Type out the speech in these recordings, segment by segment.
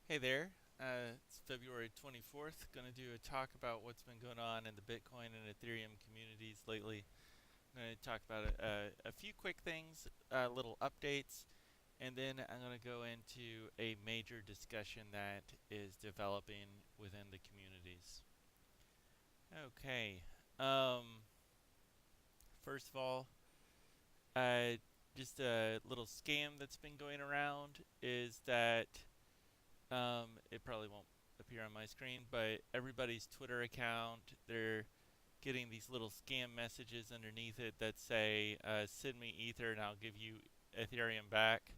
Hey there, it's February 24th. Going to do a talk about what's been going on in the Bitcoin and Ethereum communities lately. I'm going to talk about a few quick things, little updates, and then I'm going to go into a major discussion that is developing within the communities. Okay, um, first of all, uh, just a little scam that's been going around is that it probably won't appear on my screen, but everybody's Twitter account, they're getting these little scam messages underneath it that say, send me Ether and I'll give you Ethereum back.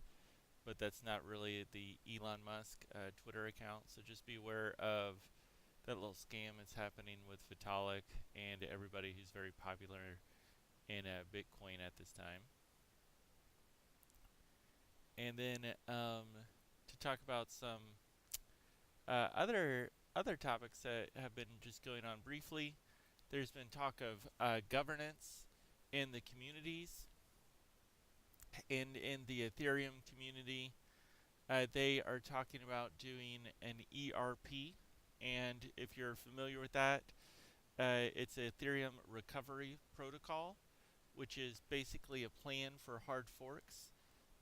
But that's not really the Elon Musk Twitter account. So just be aware of that little scam that's happening with Vitalik and everybody who's very popular in Bitcoin at this time. And then to talk about some other topics that have been just going on briefly. There's been talk of governance in the communities and in the Ethereum community. They are talking about doing an ERP, and if you're familiar with that, it's Ethereum Recovery Protocol, which is basically a plan for hard forks.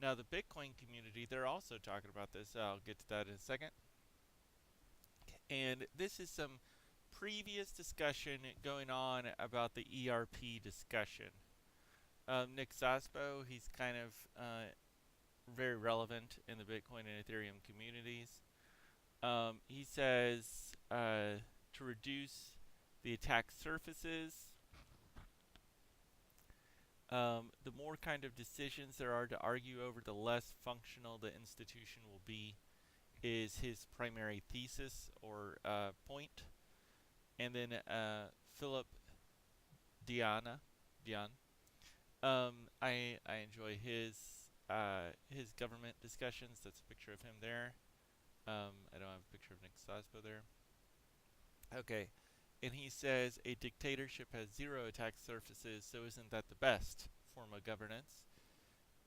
Now, the Bitcoin community, they're also talking about this. I'll get to that in a second. And this is some previous discussion going on about the ERP discussion. Nick Zaspo, he's kind of very relevant in the Bitcoin and Ethereum communities. He says to reduce the attack surfaces, the more kind of decisions there are to argue over, the less functional the institution will be, is his primary thesis or point. And then Philip Dion. I enjoy his government discussions. That's a picture of him there. I don't have a picture of Nick Sosbo there. Okay, and he says a dictatorship has zero attack surfaces, so isn't that the best form of governance?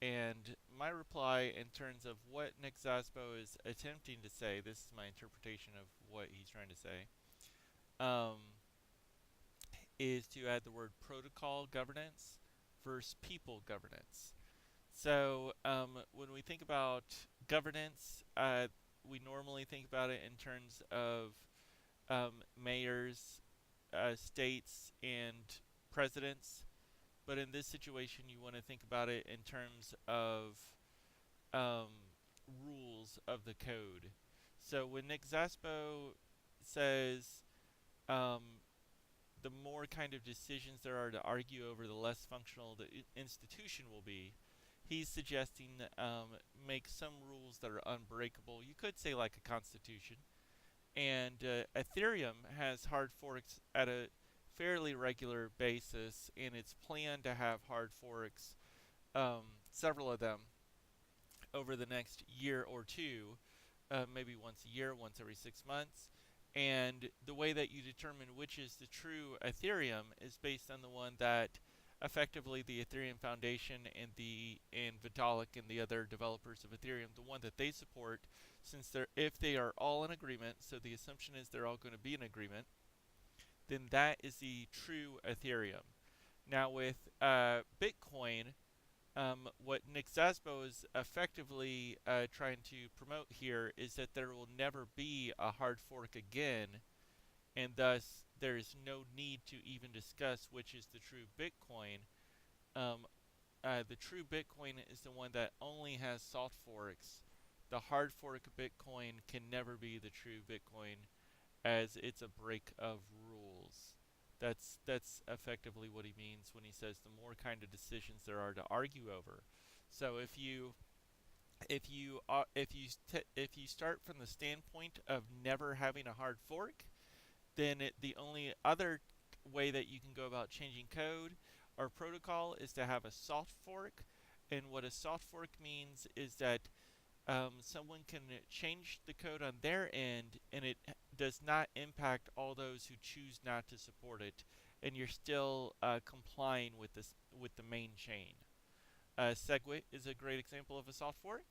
And my reply, in terms of what Nick Zaspo is attempting to say, this is my interpretation of what he's trying to say, um, is to add the word protocol governance versus people governance. So when we think about governance, we normally think about it in terms of mayors, states, and presidents. But in this situation, you want to think about it in terms of um, rules of the code. So when Nick Zaspo says um, the more kind of decisions there are to argue over, the less functional the institution will be. He's suggesting make some rules that are unbreakable. You could say like a constitution. And Ethereum has hard forks at a fairly regular basis, and it's planned to have hard forks, several of them, over the next year or two, maybe once a year, once every 6 months. And the way that you determine which is the true Ethereum is based on the one that effectively the Ethereum Foundation and Vitalik and the other developers of Ethereum, the one that they support, since if they are all in agreement, so the assumption is they're all going to be in agreement, then that is the true Ethereum. Now with Bitcoin, what Nick Zasbo is effectively trying to promote here is that there will never be a hard fork again, and thus there is no need to even discuss which is the true Bitcoin. Um, the true Bitcoin is the one that only has soft forks. The hard fork of Bitcoin can never be the true Bitcoin, as it's a break of rules. That's effectively what he means when he says the more kind of decisions there are to argue over. So if you start from the standpoint of never having a hard fork, then the only other way that you can go about changing code or protocol is to have a soft fork. And what a soft fork means is that someone can change the code on their end and it does not impact all those who choose not to support it, and you're still complying with the main chain. SegWit is a great example of a soft fork.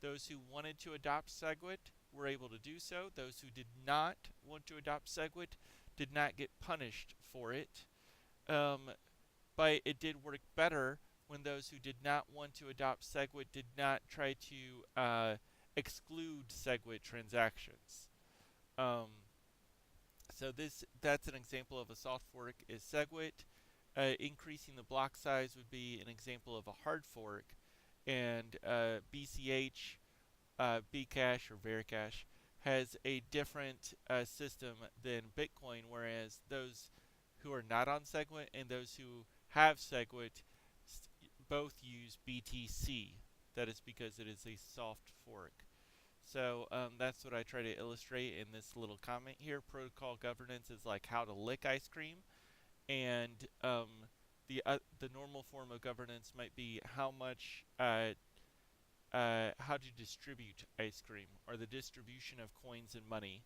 Those who wanted to adopt SegWit were able to do so. Those who did not want to adopt SegWit did not get punished for it. But it did work better when those who did not want to adopt SegWit did not try to exclude SegWit transactions. Um, so that's an example of a soft fork is SegWit. Increasing the block size would be an example of a hard fork, and BCH, Bcash or Vericash has a different system than Bitcoin, whereas those who are not on SegWit and those who have SegWit both use BTC. That is because it is a soft fork. So that's what I try to illustrate in this little comment here. Protocol governance is like how to lick ice cream, and the normal form of governance might be how to distribute ice cream or the distribution of coins and money.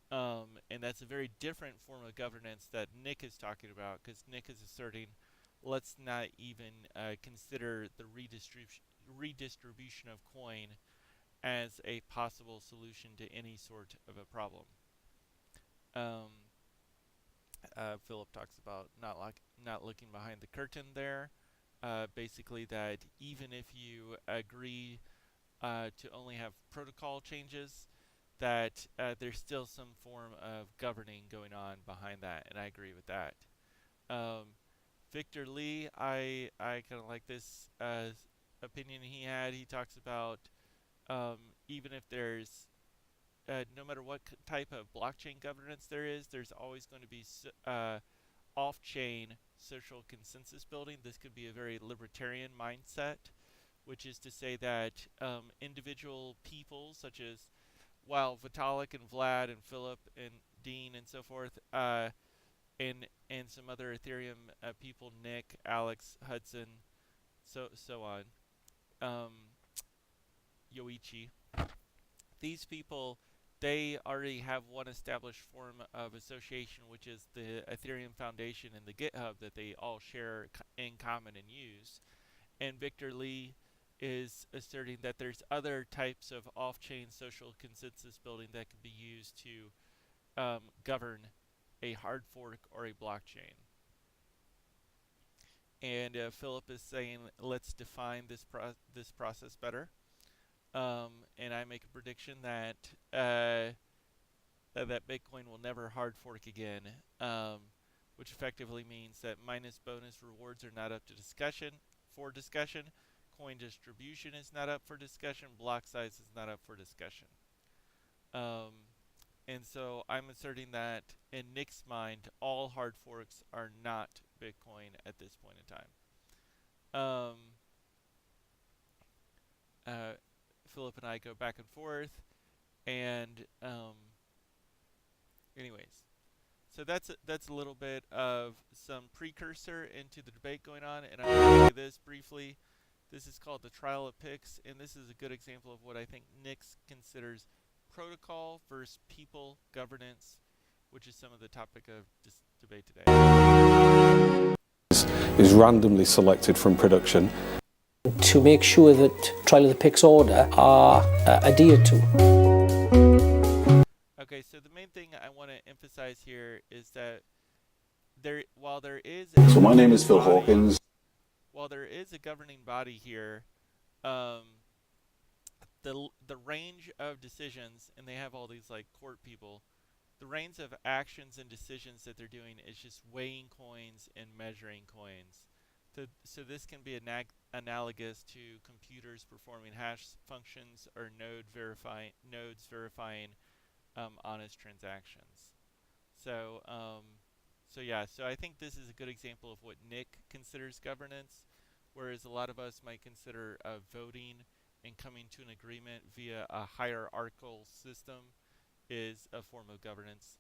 And that's a very different form of governance that Nick is talking about, because Nick is asserting let's not even consider the redistribution of coin as a possible solution to any sort of a problem. Philip talks about not looking behind the curtain there. Basically, that even if you agree to only have protocol changes, that there's still some form of governing going on behind that, and I agree with that. Victor Lee, I kind of like this opinion he had. He talks about even if there's no matter what type of blockchain governance there is, there's always going to be off-chain social consensus building. This could be a very libertarian mindset, which is to say that individual people, such as Vitalik and Vlad and Philip and Dean and so forth, and some other Ethereum people, Nick, Alex, Hudson, so on, Yoichi. These people, they already have one established form of association, which is the Ethereum Foundation and the GitHub that they all share in common and use. And Victor Lee is asserting that there's other types of off-chain social consensus building that can be used to govern a hard fork or a blockchain. And Philip is saying, let's define this process better. And I make a prediction that that Bitcoin will never hard fork again, which effectively means that minus bonus rewards are not up to discussion. Coin distribution is not up for discussion. Block size is not up for discussion. And so I'm asserting that in Nick's mind, all hard forks are not Bitcoin at this point in time. Philip and I go back and forth, and anyways, so that's a little bit of some precursor into the debate going on, and I'm going to say this briefly. This is called the trial of picks, and this is a good example of what I think Nick considers protocol versus people governance, which is some of the topic of this debate today. Is randomly selected from production to make sure that trial of the picks order are adhered to. Okay, so the main thing I want to emphasize here is that while there is so my name is Phil Hawkins. While there is a governing body here, the range of decisions, and they have all these like court people, the range of actions and decisions that they're doing is just weighing coins and measuring coins. So this can be analogous to computers performing hash functions or nodes verifying honest transactions. So I think this is a good example of what Nick considers governance, whereas a lot of us might consider voting and coming to an agreement via a hierarchical system is a form of governance.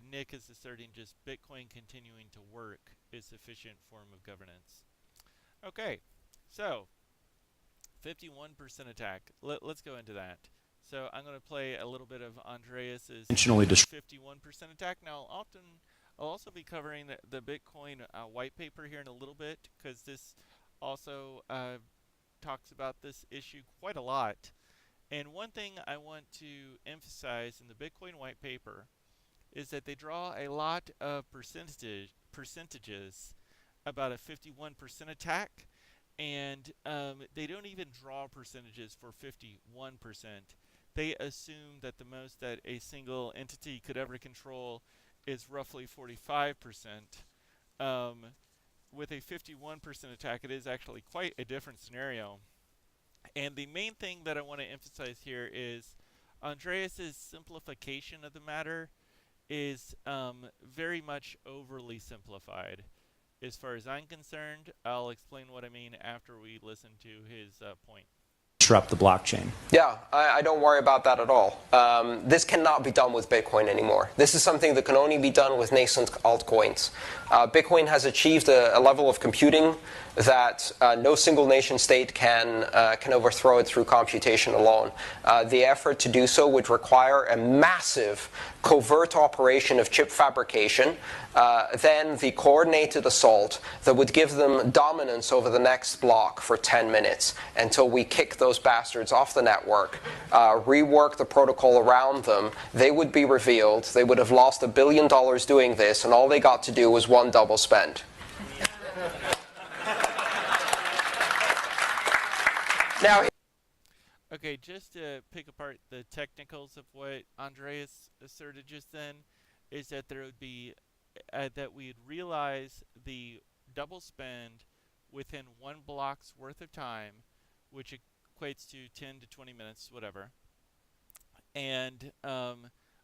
Nick is asserting just Bitcoin continuing to work is sufficient form of governance. Okay, so 51% attack. Let's go into that. So I'm going to play a little bit of Andreas's 51% attack. Now, I'll also be covering the Bitcoin white paper here in a little bit, because this also talks about this issue quite a lot. And one thing I want to emphasize in the Bitcoin white paper is that they draw a lot of percentages about a 51% attack, and they don't even draw percentages for 51%. They assume that the most that a single entity could ever control is roughly 45%. Um, with a 51% attack, it is actually quite a different scenario. And the main thing that I want to emphasize here is Andreas's simplification of the matter is very much overly simplified. As far as I'm concerned, I'll explain what I mean after we listen to his point. Disrupt the blockchain. Yeah, I don't worry about that at all. This cannot be done with Bitcoin anymore. This is something that can only be done with nascent altcoins. Bitcoin has achieved a level of computing that no single nation state can overthrow it through computation alone. The effort to do so would require a massive covert operation of chip fabrication, then the coordinated assault that would give them dominance over the next block for 10 minutes until we kick those bastards off the network, rework the protocol around them. They would be revealed. They would have lost $1 billion doing this, and all they got to do was one double spend. Now, okay, just to pick apart the technicals of what Andreas asserted just then, is that there would be that we'd realize the double spend within one block's worth of time, which equates to 10 to 20 minutes, whatever. And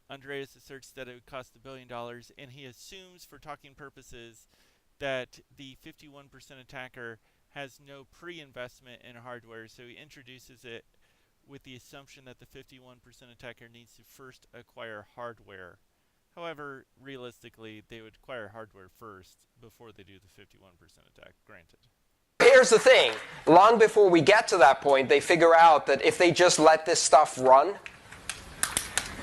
Andreas asserts that it would cost $1 billion, and he assumes, for talking purposes, that the 51% attacker has no pre-investment in hardware, so he introduces it with the assumption that the 51% attacker needs to first acquire hardware. However, realistically, they would acquire hardware first before they do the 51% attack, granted. Here's the thing. Long before we get to that point, they figure out that if they just let this stuff run,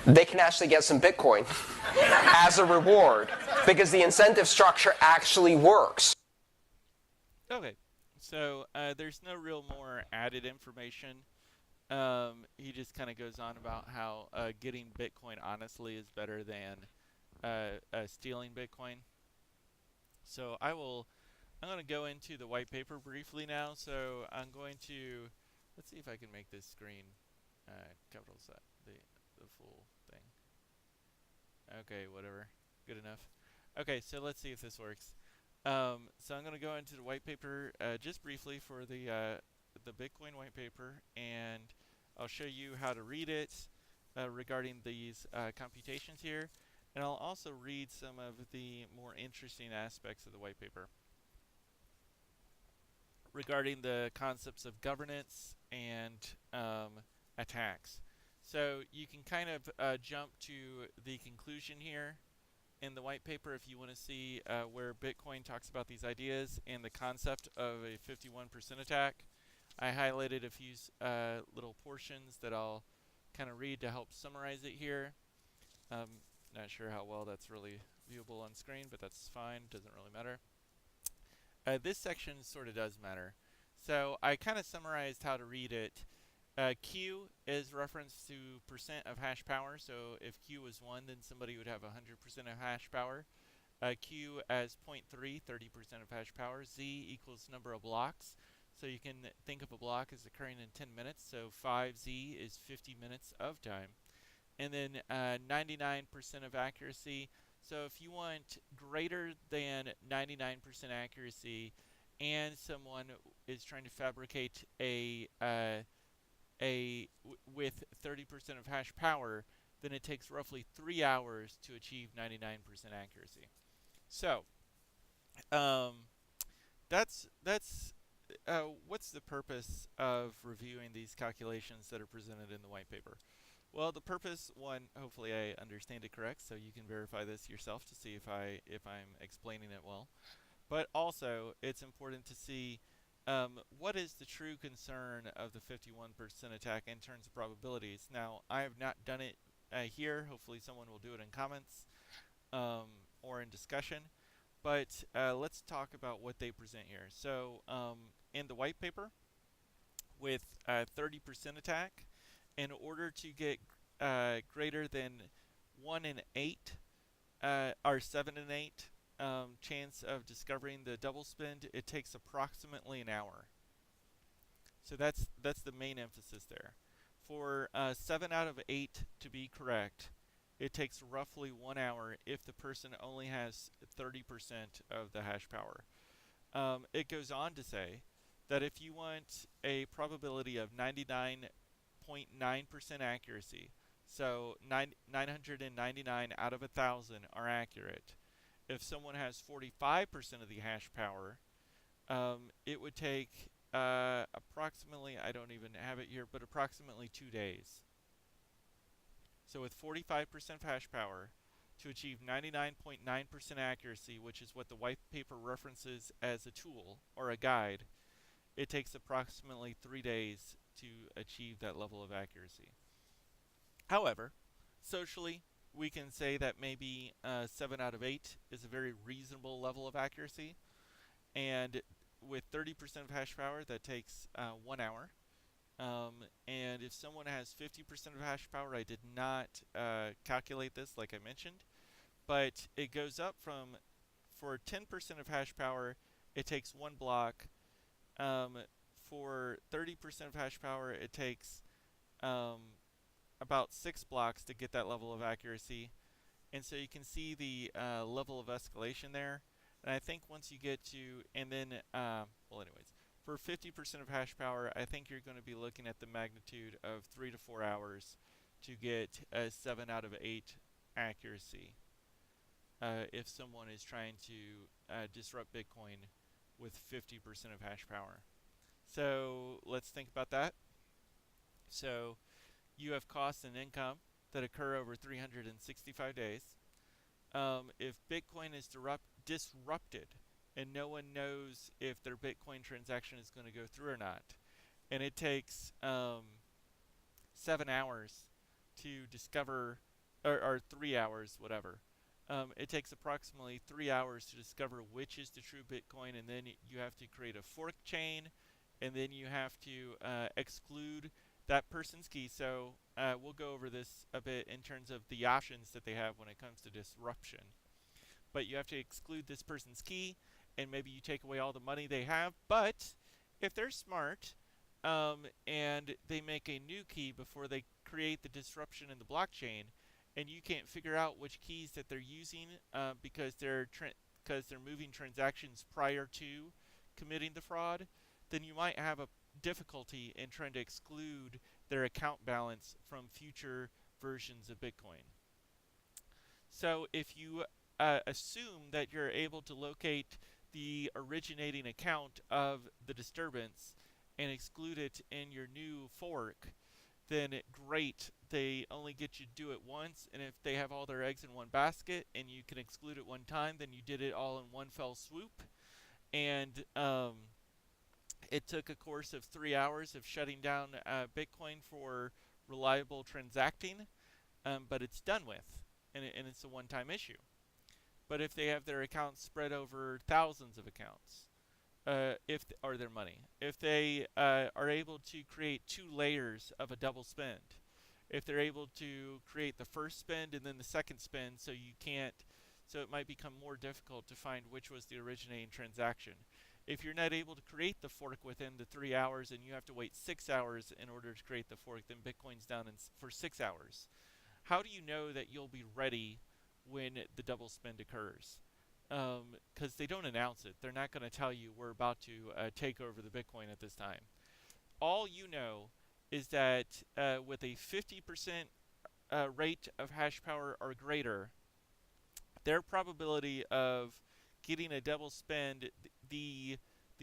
they can actually get some Bitcoin as a reward, because the incentive structure actually works. Okay, so there's no real more added information. He just kind of goes on about how getting Bitcoin honestly is better than stealing Bitcoin. So I'm going to go into the white paper briefly now. So I'm going to, let's see if I can make this screen capital set, the full thing. Okay, whatever, good enough. Okay, so let's see if this works. So I'm going to go into the white paper just briefly for the Bitcoin white paper, and I'll show you how to read it regarding these computations here, and I'll also read some of the more interesting aspects of the white paper regarding the concepts of governance and attacks. So you can kind of jump to the conclusion here in the white paper if you want to see where Bitcoin talks about these ideas and the concept of a 51% attack. I highlighted a few little portions that I'll kind of read to help summarize it here. Not sure how well that's really viewable on screen, but that's fine, doesn't really matter. This section sort of does matter. So I kind of summarized how to read it. Q is reference to percent of hash power. So if Q was 1, then somebody would have 100% of hash power. Q as 0.3, 30% of hash power. Z equals number of blocks. So you can think of a block as occurring in 10 minutes. So 5Z is 50 minutes of time. And then 99% of accuracy. So if you want greater than 99% accuracy and someone is trying to fabricate with 30% of hash power, then it takes roughly 3 hours to achieve 99% accuracy. So that's what's the purpose of reviewing these calculations that are presented in the white paper? Well, the purpose, one, hopefully I understand it correct, so you can verify this yourself to see if I'm explaining it well. But also, it's important to see what is the true concern of the 51% attack in terms of probabilities. Now, I have not done it here. Hopefully someone will do it in comments or in discussion. But let's talk about what they present here. So in the white paper, with 30% attack, in order to get greater than 1 in 8 or 7 in 8 chance of discovering the double spend, it takes approximately an hour. So that's the main emphasis there. For 7 out of 8 to be correct, it takes roughly 1 hour if the person only has 30% of the hash power. It goes on to say that if you want a probability of 99.9% accuracy, so 999 out of 1,000 are accurate. If someone has 45% of the hash power, it would take approximately, I don't even have it here, but approximately 2 days. So with 45% of hash power, to achieve 99.9% accuracy, which is what the white paper references as a tool or a guide, it takes approximately 3 days to achieve that level of accuracy. However, socially, we can say that maybe 7 out of 8 is a very reasonable level of accuracy. And with 30% of hash power, that takes 1 hour. And if someone has 50% of hash power, I did not calculate this like I mentioned, but it goes up from, for 10% of hash power, it takes 1 block. For 30% of hash power, it takes about 6 blocks to get that level of accuracy. And so you can see the level of escalation there. And I think once you get to, and then, well anyways, for 50% of hash power, I think you're going to be looking at the magnitude of 3 to 4 hours to get a 7 out of 8 accuracy. If someone is trying to disrupt Bitcoin with 50% of hash power. So let's think about that. So you have costs and income that occur over 365 days. If Bitcoin is disrupted and no one knows if their Bitcoin transaction is going to go through or not, and it takes 7 hours to discover, or 3 hours, whatever. It takes approximately 3 hours to discover which is the true Bitcoin, and then you have to create a fork chain, and then you have to exclude that person's key. So we'll go over this a bit in terms of the options that they have when it comes to disruption. But you have to exclude this person's key, and maybe you take away all the money they have. But if they're smart and they make a new key before they create the disruption in the blockchain, and you can't figure out which keys that they're using because they're moving transactions prior to committing the fraud, then you might have a difficulty in trying to exclude their account balance from future versions of Bitcoin. So if you assume that you're able to locate the originating account of the disturbance and exclude it in your new fork, then great, they only get you to do it once, and if they have all their eggs in one basket and you can exclude it one time, then you did it all in one fell swoop. And it took a course of 3 hours of shutting down Bitcoin for reliable transacting, but it's done with, and it's a one-time issue. But if they have their accounts spread over thousands of accounts, or their money, if they are able to create 2 layers of a double spend, if they're able to create the first spend and then the second spend, so it might become more difficult to find which was the originating transaction. If you're not able to create the fork within the 3 hours and you have to wait 6 hours in order to create the fork, then Bitcoin's down for 6 hours. How do you know that you'll be ready when the double spend occurs? Because they don't announce it. They're not going to tell you we're about to take over the Bitcoin at this time. All you know is that with a 50% rate of hash power or greater, their probability of getting a double spend, the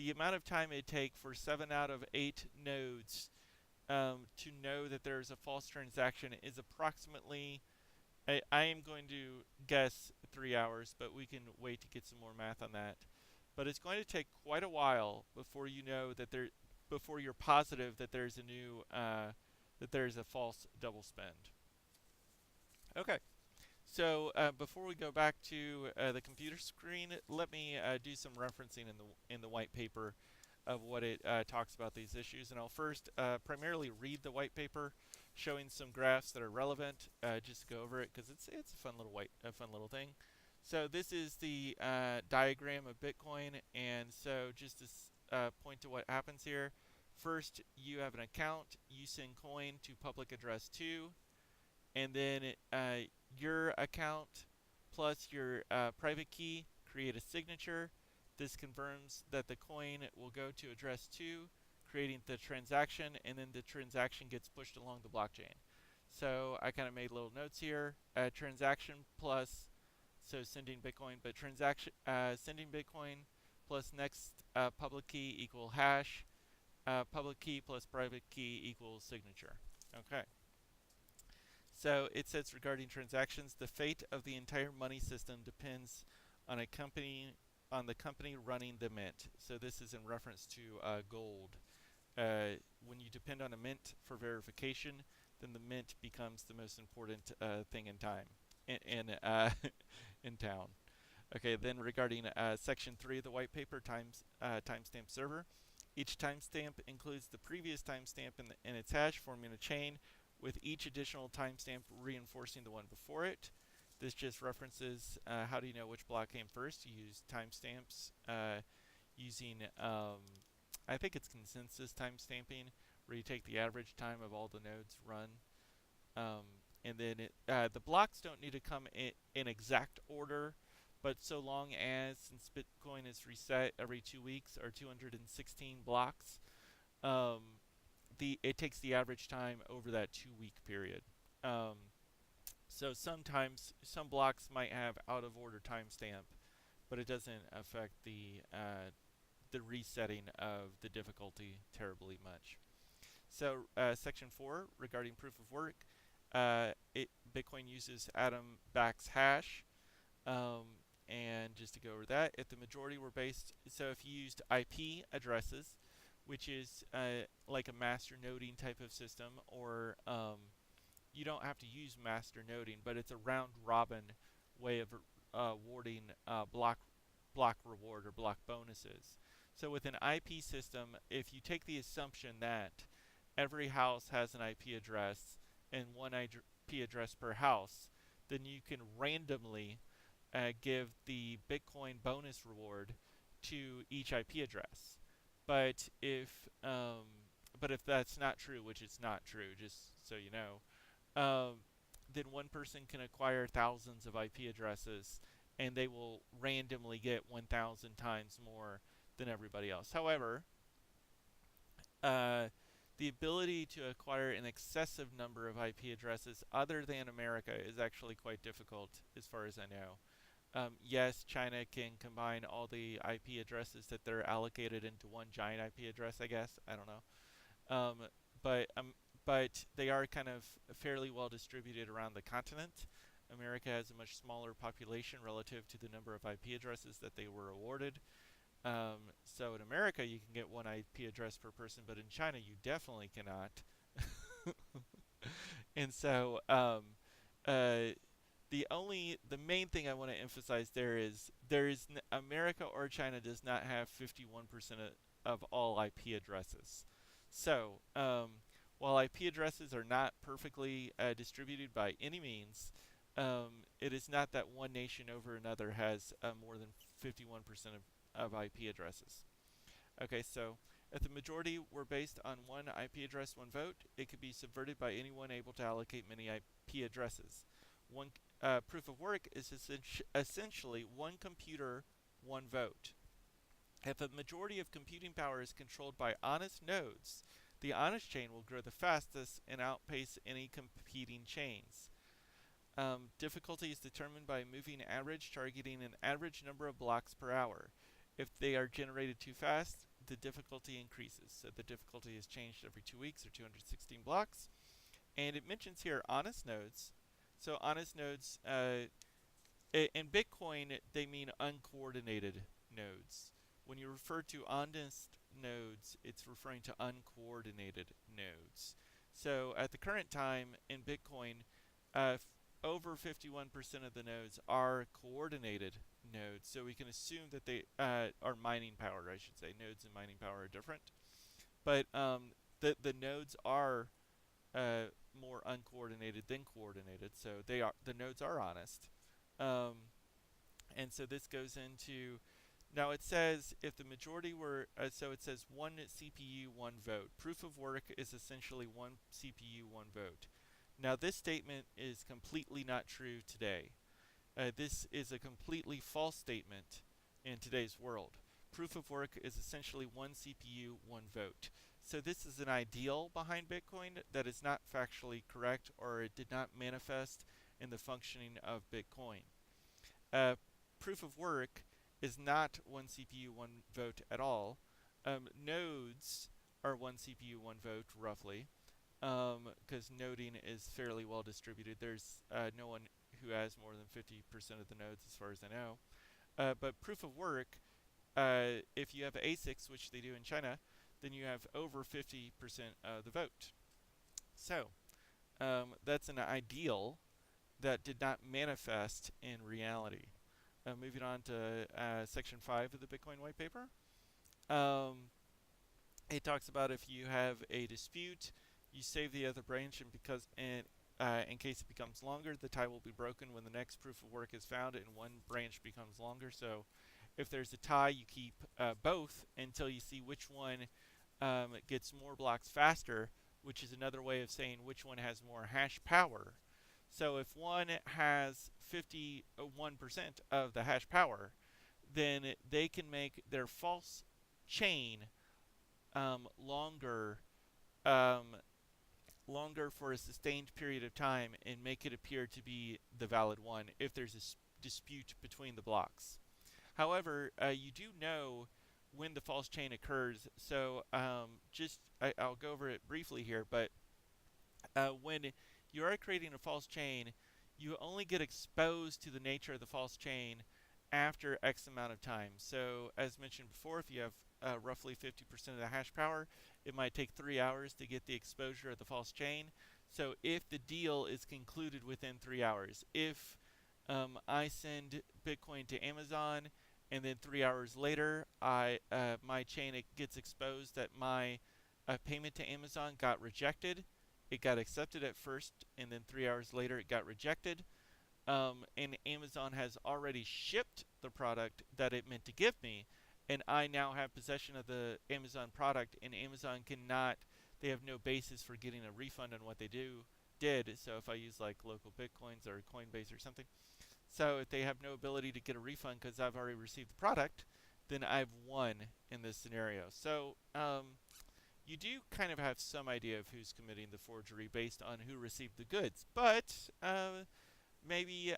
amount of time it takes for 7 out of 8 nodes to know that there's a false transaction is approximately, I am going to guess 3 hours, but we can wait to get some more math on that. But it's going to take quite a while before you know that before you're positive that there's a new, that there's a false double spend. Okay. So before we go back to the computer screen, let me do some referencing in the white paper of what it talks about these issues. And I'll first primarily read the white paper showing some graphs that are relevant, just to go over it because it's a fun little thing. So this is the diagram of Bitcoin, and so just to point to what happens here. First, you have an account. You send coin to public address 2, and then your account plus your private key create a signature. This confirms that the coin will go to address 2, creating the transaction, and then the transaction gets pushed along the blockchain. So I kind of made little notes here. Transaction plus, so sending Bitcoin, but transaction sending Bitcoin plus next public key equal hash. Public key plus private key equals signature. Okay. So it says regarding transactions, the fate of the entire money system depends on the company running the mint. So this is in reference to gold. When you depend on a mint for verification, then the mint becomes the most important thing in in town. Okay, then regarding section 3 of the white paper, timestamp server, each timestamp includes the previous timestamp in its hash, forming a chain with each additional timestamp reinforcing the one before it. This just references how do you know which block came first. You use timestamps using, I think it's consensus timestamping, where you take the average time of all the nodes run. And then the blocks don't need to come in exact order, but so long as, since Bitcoin is reset every 2 weeks or 216 blocks, it takes the average time over that 2-week period. So sometimes some blocks might have out of order timestamp, but it doesn't affect the resetting of the difficulty terribly much. So section 4 regarding proof of work, Bitcoin uses atom backs hash. And just to go over that, if the majority were based, so if you used IP addresses, which is like a master noding type of system, or you don't have to use master noding, but it's a round robin way of awarding block reward or block bonuses. So with an IP system, if you take the assumption that every house has an IP address and one IP address per house, then you can randomly give the Bitcoin bonus reward to each IP address. But if that's not true, which it's not true, just so you know, then one person can acquire thousands of IP addresses, and they will randomly get 1,000 times more than everybody else. However, the ability to acquire an excessive number of IP addresses other than America is actually quite difficult, as far as I know. Yes, China can combine all the IP addresses that they're allocated into one giant IP address, I guess. I don't know. But they are kind of fairly well distributed around the continent. America has a much smaller population relative to the number of IP addresses that they were awarded. So in America, you can get one IP address per person, but in China, you definitely cannot. And so the main thing I want to emphasize there is America or China does not have 51% of all IP addresses. So while IP addresses are not perfectly distributed by any means, it is not that one nation over another has more than 51% of IP addresses. Okay, so if the majority were based on one IP address, one vote, it could be subverted by anyone able to allocate many IP addresses. One proof of work is essentially one computer, one vote. If a majority of computing power is controlled by honest nodes, the honest chain will grow the fastest and outpace any competing chains. Difficulty is determined by a moving average targeting an average number of blocks per hour. If they are generated too fast, the difficulty increases. So the difficulty is changed every 2 weeks or 216 blocks. And it mentions here honest nodes. So honest nodes, in Bitcoin, they mean uncoordinated nodes. When you refer to honest nodes, it's referring to uncoordinated nodes. So at the current time in Bitcoin, over 51% of the nodes are coordinated nodes. So we can assume that they are mining power, I should say. Nodes and mining power are different. But the nodes are more uncoordinated than coordinated. So the nodes are honest. And so this goes into, now it says if the majority were, so it says one CPU, one vote. Proof of work is essentially one CPU, one vote. Now this statement is completely not true today. This is a completely false statement in today's world. Proof of work is essentially one CPU, one vote. So this is an ideal behind Bitcoin that is not factually correct, or it did not manifest in the functioning of Bitcoin. Proof of work is not one CPU, one vote at all. Nodes are one CPU, one vote, roughly, because noding is fairly well distributed. There's no one who has more than 50% of the nodes, as far as I know. But proof of work, if you have ASICs, which they do in China, then you have over 50% of the vote. So that's an ideal that did not manifest in reality. Moving on to section 5 of the Bitcoin white paper. It talks about if you have a dispute, you save the other branch, and in case it becomes longer, the tie will be broken when the next proof of work is found and one branch becomes longer. So if there's a tie, you keep both until you see which one gets more blocks faster, which is another way of saying which one has more hash power. So if one has 51% of the hash power, then they can make their false chain longer for a sustained period of time and make it appear to be the valid one if there's a dispute between the blocks. However, you do know when the false chain occurs. So I'll go over it briefly here, but when you are creating a false chain, you only get exposed to the nature of the false chain after X amount of time. So as mentioned before, if you have roughly 50% of the hash power, it might take 3 hours to get the exposure of the false chain. So if the deal is concluded within 3 hours, if I send Bitcoin to Amazon and then 3 hours later my chain gets exposed that my payment to Amazon got rejected, it got accepted at first, and then 3 hours later it got rejected. And Amazon has already shipped the product that it meant to give me, and I now have possession of the Amazon product, and Amazon they have no basis for getting a refund on what they did. So if I use like local Bitcoins or Coinbase or something, so if they have no ability to get a refund because I've already received the product, then I've won in this scenario. So you do kind of have some idea of who's committing the forgery based on who received the goods, but maybe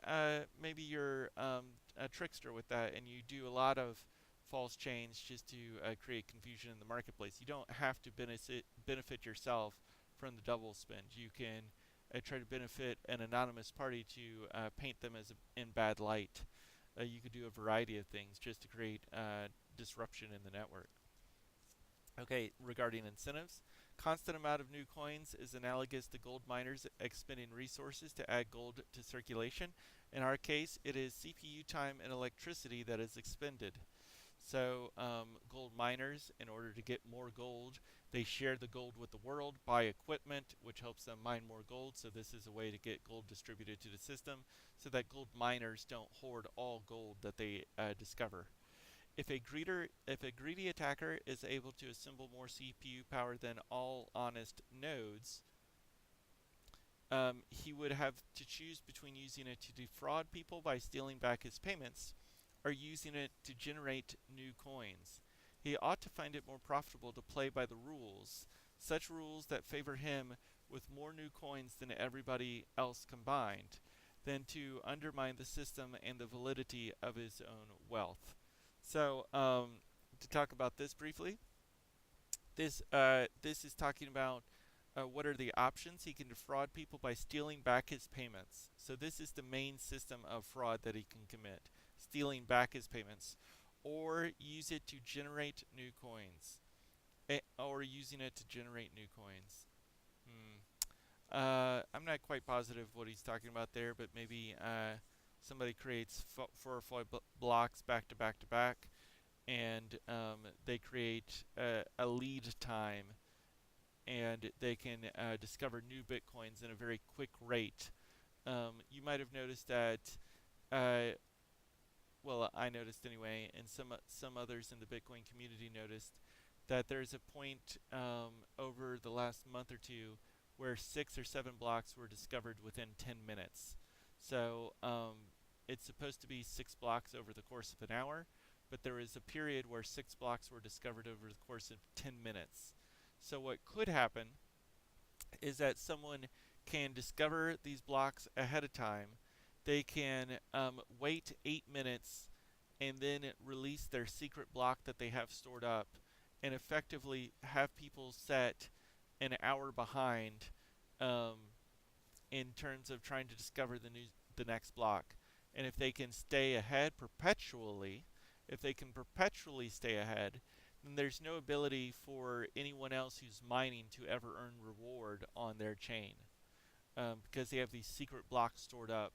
you're a trickster with that, and you do a lot of false chains just to create confusion in the marketplace. You don't have to benefit yourself from the double spend. You can try to benefit an anonymous party to paint them as in bad light. You could do a variety of things just to create disruption in the network. Okay, regarding incentives, constant amount of new coins is analogous to gold miners expending resources to add gold to circulation. In our case, it is CPU time and electricity that is expended. So gold miners, in order to get more gold, they share the gold with the world, buy equipment, which helps them mine more gold. So this is a way to get gold distributed to the system so that gold miners don't hoard all gold that they discover. If a greedy attacker is able to assemble more CPU power than all honest nodes, he would have to choose between using it to defraud people by stealing back his payments or using it to generate new coins. He ought to find it more profitable to play by the rules, such rules that favor him with more new coins than everybody else combined, than to undermine the system and the validity of his own wealth. So, to talk about this briefly, this is talking about what are the options. He can defraud people by stealing back his payments. So this is the main system of fraud that he can commit, stealing back his payments, or use it to generate new coins, or using it to generate new coins. I'm not quite positive what he's talking about there, but maybe somebody creates 4 or 5 blocks back to back to back, and they create a lead time and they can discover new bitcoins in a very quick rate. You might have noticed that, well, I noticed anyway, and some others in the Bitcoin community noticed that there's a point over the last month or two where 6 or 7 blocks were discovered within 10 minutes. So it's supposed to be 6 blocks over the course of an hour, but there is a period where 6 blocks were discovered over the course of 10 minutes. So what could happen is that someone can discover these blocks ahead of time. They can wait 8 minutes and then release their secret block that they have stored up, and effectively have people set an hour behind um, in terms of trying to discover the next block. And if they can stay ahead perpetually, if they can perpetually stay ahead, then there's no ability for anyone else who's mining to ever earn reward on their chain, because they have these secret blocks stored up,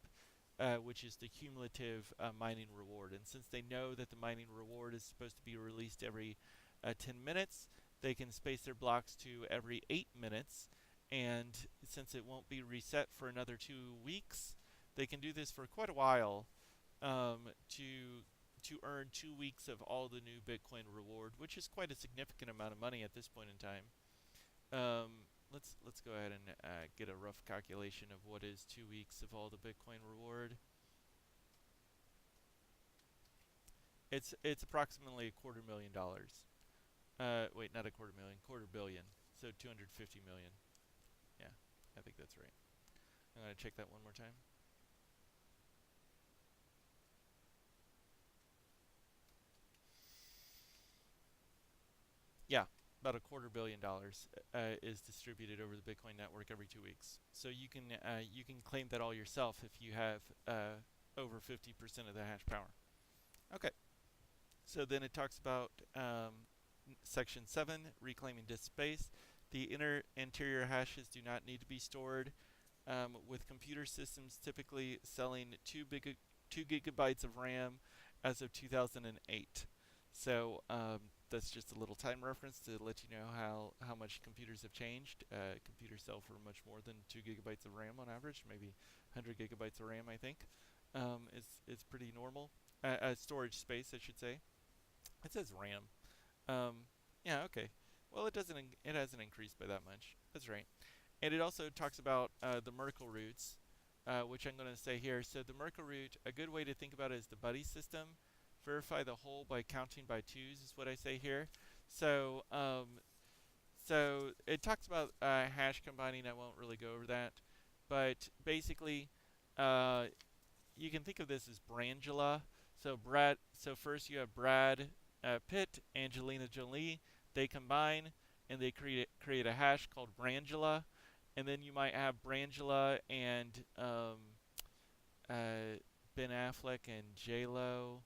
which is the cumulative mining reward. And since they know that the mining reward is supposed to be released every 10 minutes, they can space their blocks to every 8 minutes. And since it won't be reset for another 2 weeks, they can do this for quite a while to earn 2 weeks of all the new Bitcoin reward, which is quite a significant amount of money at this point in time. Let's go ahead and get a rough calculation of what is 2 weeks of all the Bitcoin reward. It's approximately $250,000. Wait, not $250,000, $250,000,000. So 250 million. Yeah, I think that's right. I'm gonna check that one more time. Yeah, about $250,000,000 is distributed over the Bitcoin network every 2 weeks. So you can claim that all yourself if you have over 50% of the hash power. Okay. So then it talks about section 7, reclaiming disk space. The interior hashes do not need to be stored. With computer systems typically selling 2 gigabytes of RAM as of 2008. So that's just a little time reference to let you know how much computers have changed. Computers sell for much more than 2 gigabytes of RAM on average, maybe 100 gigabytes of RAM, I think. It's pretty normal. Storage space, I should say. It says RAM. Yeah, okay. Well, it hasn't increased by that much. That's right. And it also talks about the Merkle roots, which I'm going to say here. So the Merkle root, a good way to think about it is the buddy system. Verify the whole by counting by 2s is what I say here. So so it talks about hash combining. I won't really go over that, but basically, you can think of this as Brangela. So first you have Brad Pitt, Angelina Jolie. They combine and they create a hash called Brangela, and then you might have Brangela and Ben Affleck and J Lo.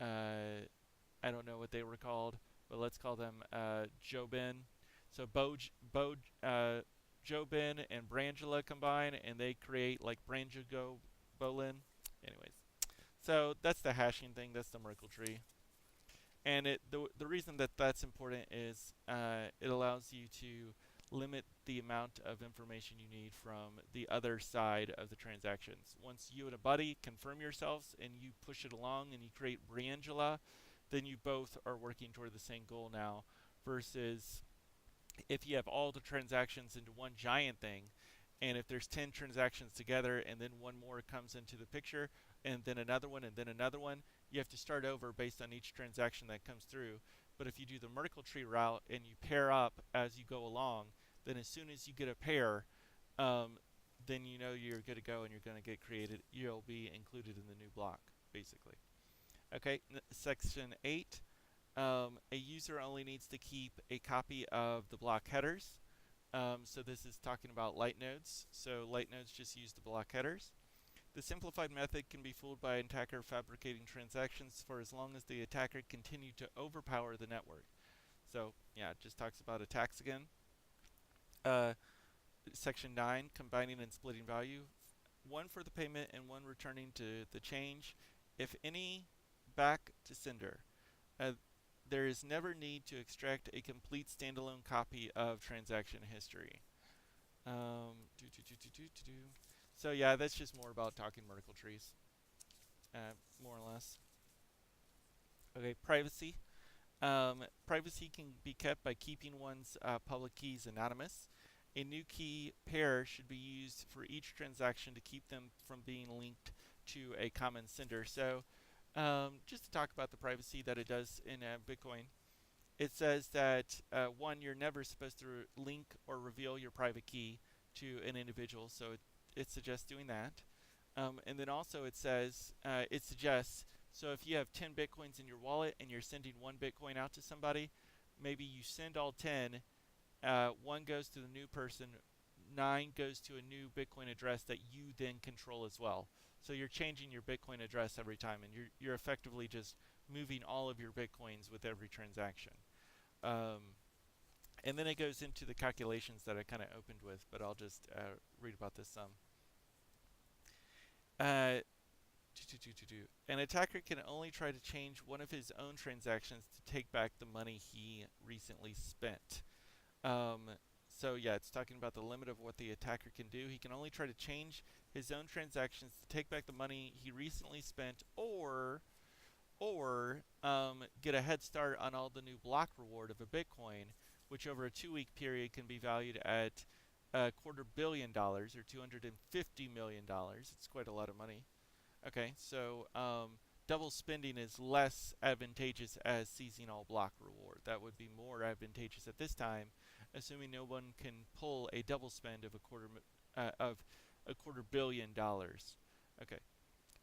I don't know what they were called, but let's call them Joe Ben. So Joe Ben and Brangela combine, and they create like Brangigo Bolin. Anyways, so that's the hashing thing. That's the Merkle tree. And the reason that that's important is it allows you to limit the amount of information you need from the other side of the transactions. Once you and a buddy confirm yourselves and you push it along and you create Brangela, then you both are working toward the same goal now, versus if you have all the transactions into one giant thing, and if there's 10 transactions together and then one more comes into the picture and then another one and then another one, you have to start over based on each transaction that comes through. But if you do the Merkle tree route and you pair up as you go along, then as soon as you get a pair, then you know you're good to go and you're going to get created. You'll be included in the new block, basically. Okay, section 8. A user only needs to keep a copy of the block headers. So this is talking about light nodes. So light nodes just use the block headers. The simplified method can be fooled by an attacker fabricating transactions for as long as the attacker continued to overpower the network. So yeah, it just talks about attacks again. Section 9, combining and splitting value. One for the payment and one returning to the change. If any, back to sender. there is never need to extract a complete standalone copy of transaction history. So yeah, that's just more about talking Merkle trees, more or less. Okay, privacy. Privacy can be kept by keeping one's public keys anonymous. A new key pair should be used for each transaction to keep them from being linked to a common sender. So just to talk about the privacy that it does in Bitcoin, it says that one, you're never supposed to link or reveal your private key to an individual, so it suggests doing that. And then also it says, it suggests, so if you have 10 Bitcoins in your wallet and you're sending 1 Bitcoin out to somebody, maybe you send all 10, 1 goes to the new person, 9 goes to a new Bitcoin address that you then control as well. So you're changing your Bitcoin address every time, and you're effectively just moving all of your Bitcoins with every transaction. And then it goes into the calculations that I kind of opened with, but I'll just read about this some. An attacker can only try to change one of his own transactions to take back the money he recently spent. So yeah, it's talking about the limit of what the attacker can do. He can only try to change his own transactions to take back the money he recently spent, or get a head start on all the new block reward of a Bitcoin, which over a 2-week period can be valued at $250 million or $250 million. It's quite a lot of money. Okay, so double spending is less advantageous as seizing all block reward. That would be more advantageous at this time, assuming no one can pull a double spend of a $250 million. Okay.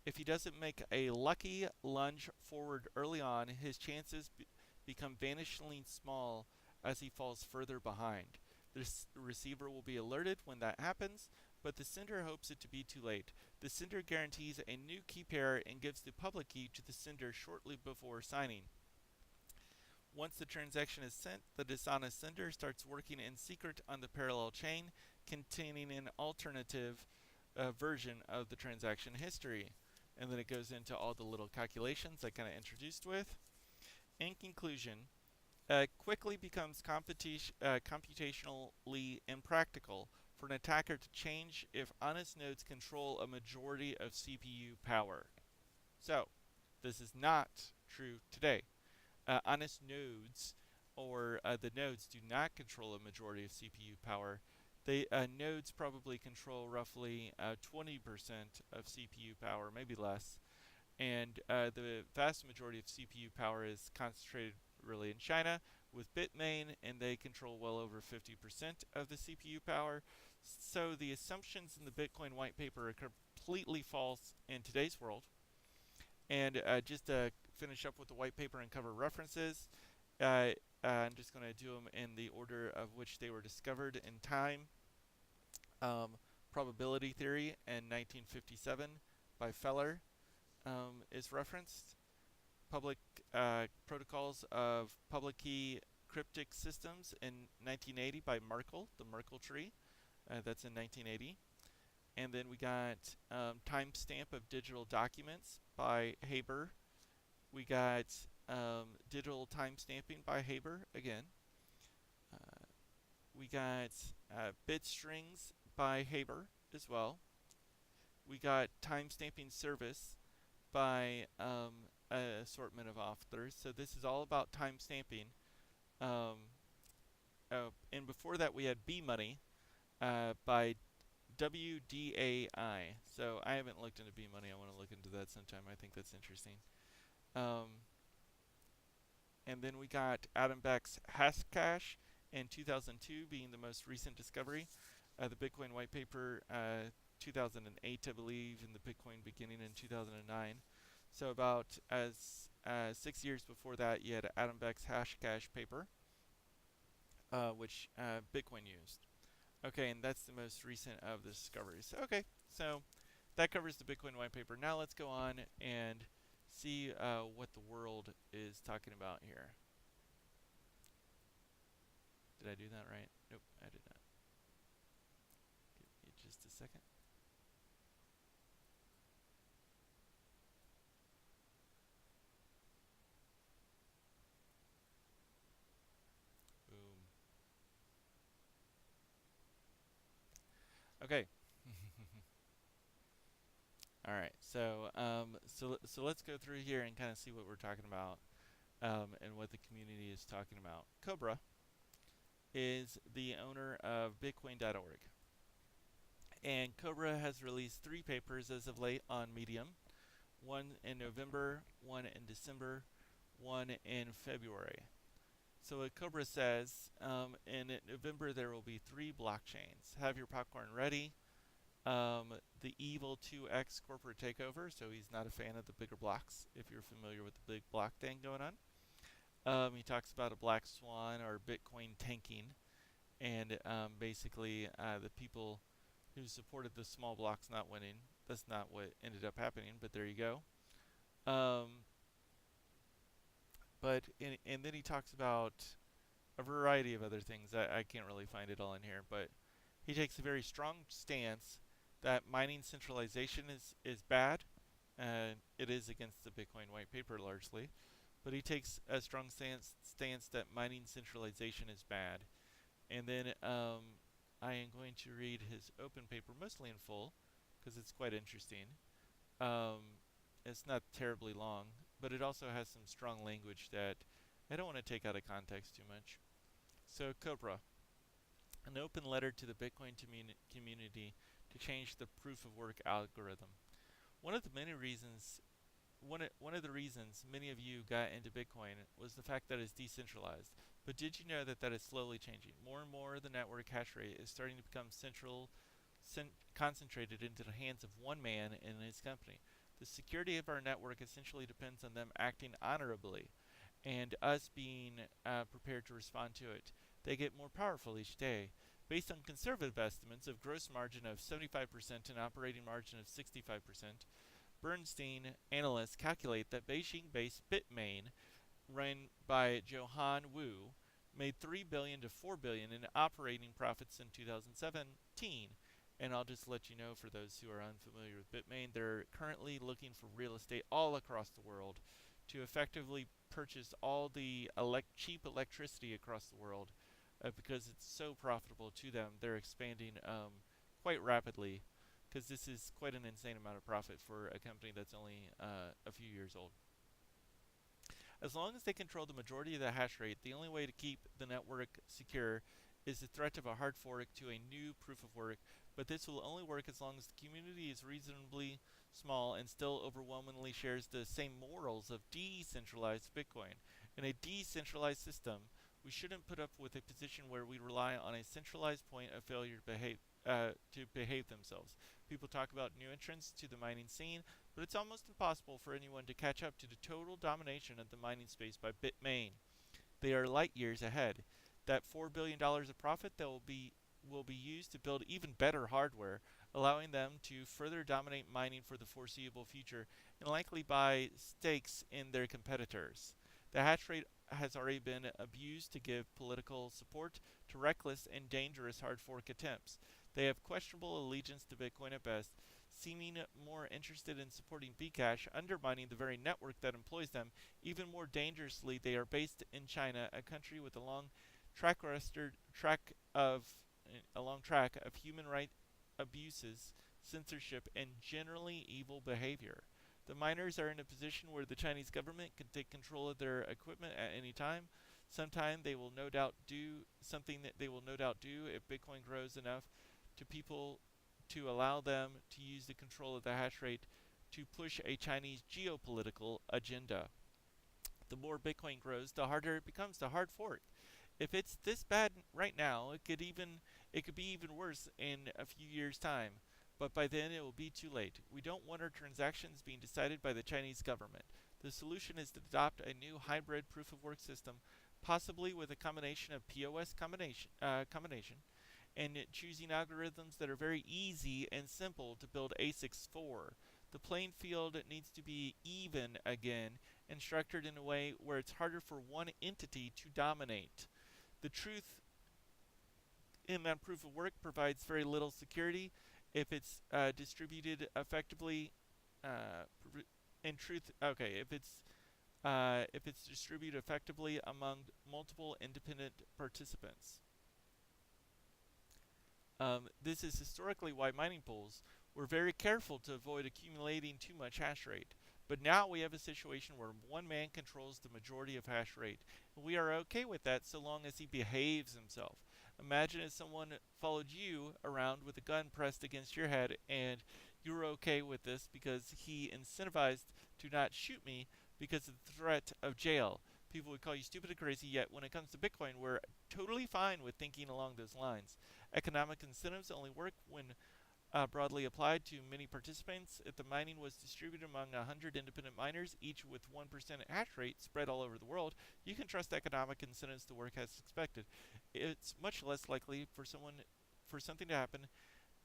If he doesn't make a lucky lunge forward early on, his chances become vanishingly small as he falls further behind. The receiver will be alerted when that happens, but the sender hopes it to be too late. The sender guarantees a new key pair and gives the public key to the sender shortly before signing. Once the transaction is sent, the dishonest sender starts working in secret on the parallel chain, containing an alternative version of the transaction history. And then it goes into all the little calculations I kind of introduced with. In conclusion, quickly becomes computationally impractical for an attacker to change if honest nodes control a majority of CPU power. So, this is not true today. Honest nodes, or the nodes, do not control a majority of CPU power. Nodes probably control roughly 20% of CPU power, maybe less. And the vast majority of CPU power is concentrated really in China with Bitmain, and they control well over 50% of the CPU power. So the assumptions in the Bitcoin white paper are completely false in today's world. And just to finish up with the white paper and cover references, I'm just going to do them in the order of which they were discovered in time. Probability theory in 1957 by Feller is referenced. Public protocols of public key cryptic systems in 1980 by Merkle, the Merkle tree. That's in 1980. And then we got timestamp of digital documents by Haber. We got digital timestamping by Haber again. We got bit strings by Haber as well. We got timestamping service by an assortment of authors. So this is all about timestamping. And before that we had B-Money by WDAI. So I haven't looked into B-Money. I want to look into that sometime. I think that's interesting. And then we got Adam Back's Hashcash in 2002 being the most recent discovery. The Bitcoin white paper 2008, I believe, and the Bitcoin beginning in 2009. So about 6 years before that, you had Adam Back's Hashcash paper, which Bitcoin used. Okay, and that's the most recent of the discoveries. Okay, so that covers the Bitcoin white paper. Now let's go on and see what the world is talking about here. Did I do that right? Nope, I did not. Give me just a second. Okay. All right. So let's go through here and kind of see what we're talking about, and what the community is talking about. Cobra is the owner of Bitcoin.org, and Cobra has released 3 papers as of late on Medium. One in November, one in December, one in February. So what Cobra says, in November there will be 3 blockchains. Have your popcorn ready. The evil 2x corporate takeover, so he's not a fan of the bigger blocks, if you're familiar with the big block thing going on. He talks about a black swan or Bitcoin tanking, and basically the people who supported the small blocks not winning. That's not what ended up happening, but there you go. And then he talks about a variety of other things. I can't really find it all in here, but he takes a very strong stance that mining centralization is bad. It is against the Bitcoin white paper largely, but he takes a strong stance that mining centralization is bad. And then I am going to read his open paper mostly in full because it's quite interesting. It's not terribly long, but it also has some strong language that I don't want to take out of context too much. So Cobra, an open letter to the Bitcoin community to change the proof of work algorithm. One of the reasons many of you got into Bitcoin was the fact that it's decentralized. But did you know that is slowly changing? More and more of the network hash rate is starting to become concentrated into the hands of one man and his company. The security of our network essentially depends on them acting honorably and us being prepared to respond to it. They get more powerful each day. Based on conservative estimates of gross margin of 75% and operating margin of 65%, Bernstein analysts calculate that Beijing-based Bitmain, run by Jihan Wu, made $3 billion to $4 billion in operating profits in 2017. And I'll just let you know, for those who are unfamiliar with Bitmain, they're currently looking for real estate all across the world to effectively purchase all the cheap electricity across the world, because it's so profitable to them. They're expanding quite rapidly, because this is quite an insane amount of profit for a company that's only a few years old. As long as they control the majority of the hash rate, the only way to keep the network secure is the threat of a hard fork to a new proof of work, but this will only work as long as the community is reasonably small and still overwhelmingly shares the same morals of decentralized Bitcoin. In a decentralized system, we shouldn't put up with a position where we rely on a centralized point of failure to behave themselves. People talk about new entrants to the mining scene, but it's almost impossible for anyone to catch up to the total domination of the mining space by Bitmain. They are light years ahead. That $4 billion of profit that will be used to build even better hardware, allowing them to further dominate mining for the foreseeable future and likely buy stakes in their competitors. The hash rate has already been abused to give political support to reckless and dangerous hard fork attempts. They have questionable allegiance to Bitcoin at best, seeming more interested in supporting Bcash, undermining the very network that employs them. Even more dangerously, they are based in China, a country with a long track of human rights abuses, censorship, and generally evil behavior. The miners are in a position where the Chinese government can take control of their equipment at any time. Sometime they will no doubt do something that they will no doubt do if Bitcoin grows enough to people to allow them to use the control of the hash rate to push a Chinese geopolitical agenda. The more Bitcoin grows, the harder it becomes to hard fork. If it's this bad right now, it could be even worse in a few years' time. But by then it will be too late. We don't want our transactions being decided by the Chinese government. The solution is to adopt a new hybrid proof of work system, possibly with a combination of POS combination and choosing algorithms that are very easy and simple to build ASICs for. The playing field needs to be even again and structured in a way where it's harder for one entity to dominate. The truth in that proof of work provides very little security if it's distributed effectively. If it's distributed effectively among multiple independent participants. This is historically why mining pools were very careful to avoid accumulating too much hash rate. But now we have a situation where one man controls the majority of hash rate. And we are okay with that so long as he behaves himself. Imagine if someone followed you around with a gun pressed against your head and you were okay with this because he incentivized to not shoot me because of the threat of jail. People would call you stupid and crazy, yet when it comes to Bitcoin, we're totally fine with thinking along those lines. Economic incentives only work when broadly applied to many participants. If the mining was distributed among 100 independent miners, each with 1% hash rate spread all over the world, you can trust economic incentives to work as expected. It's much less likely for something to happen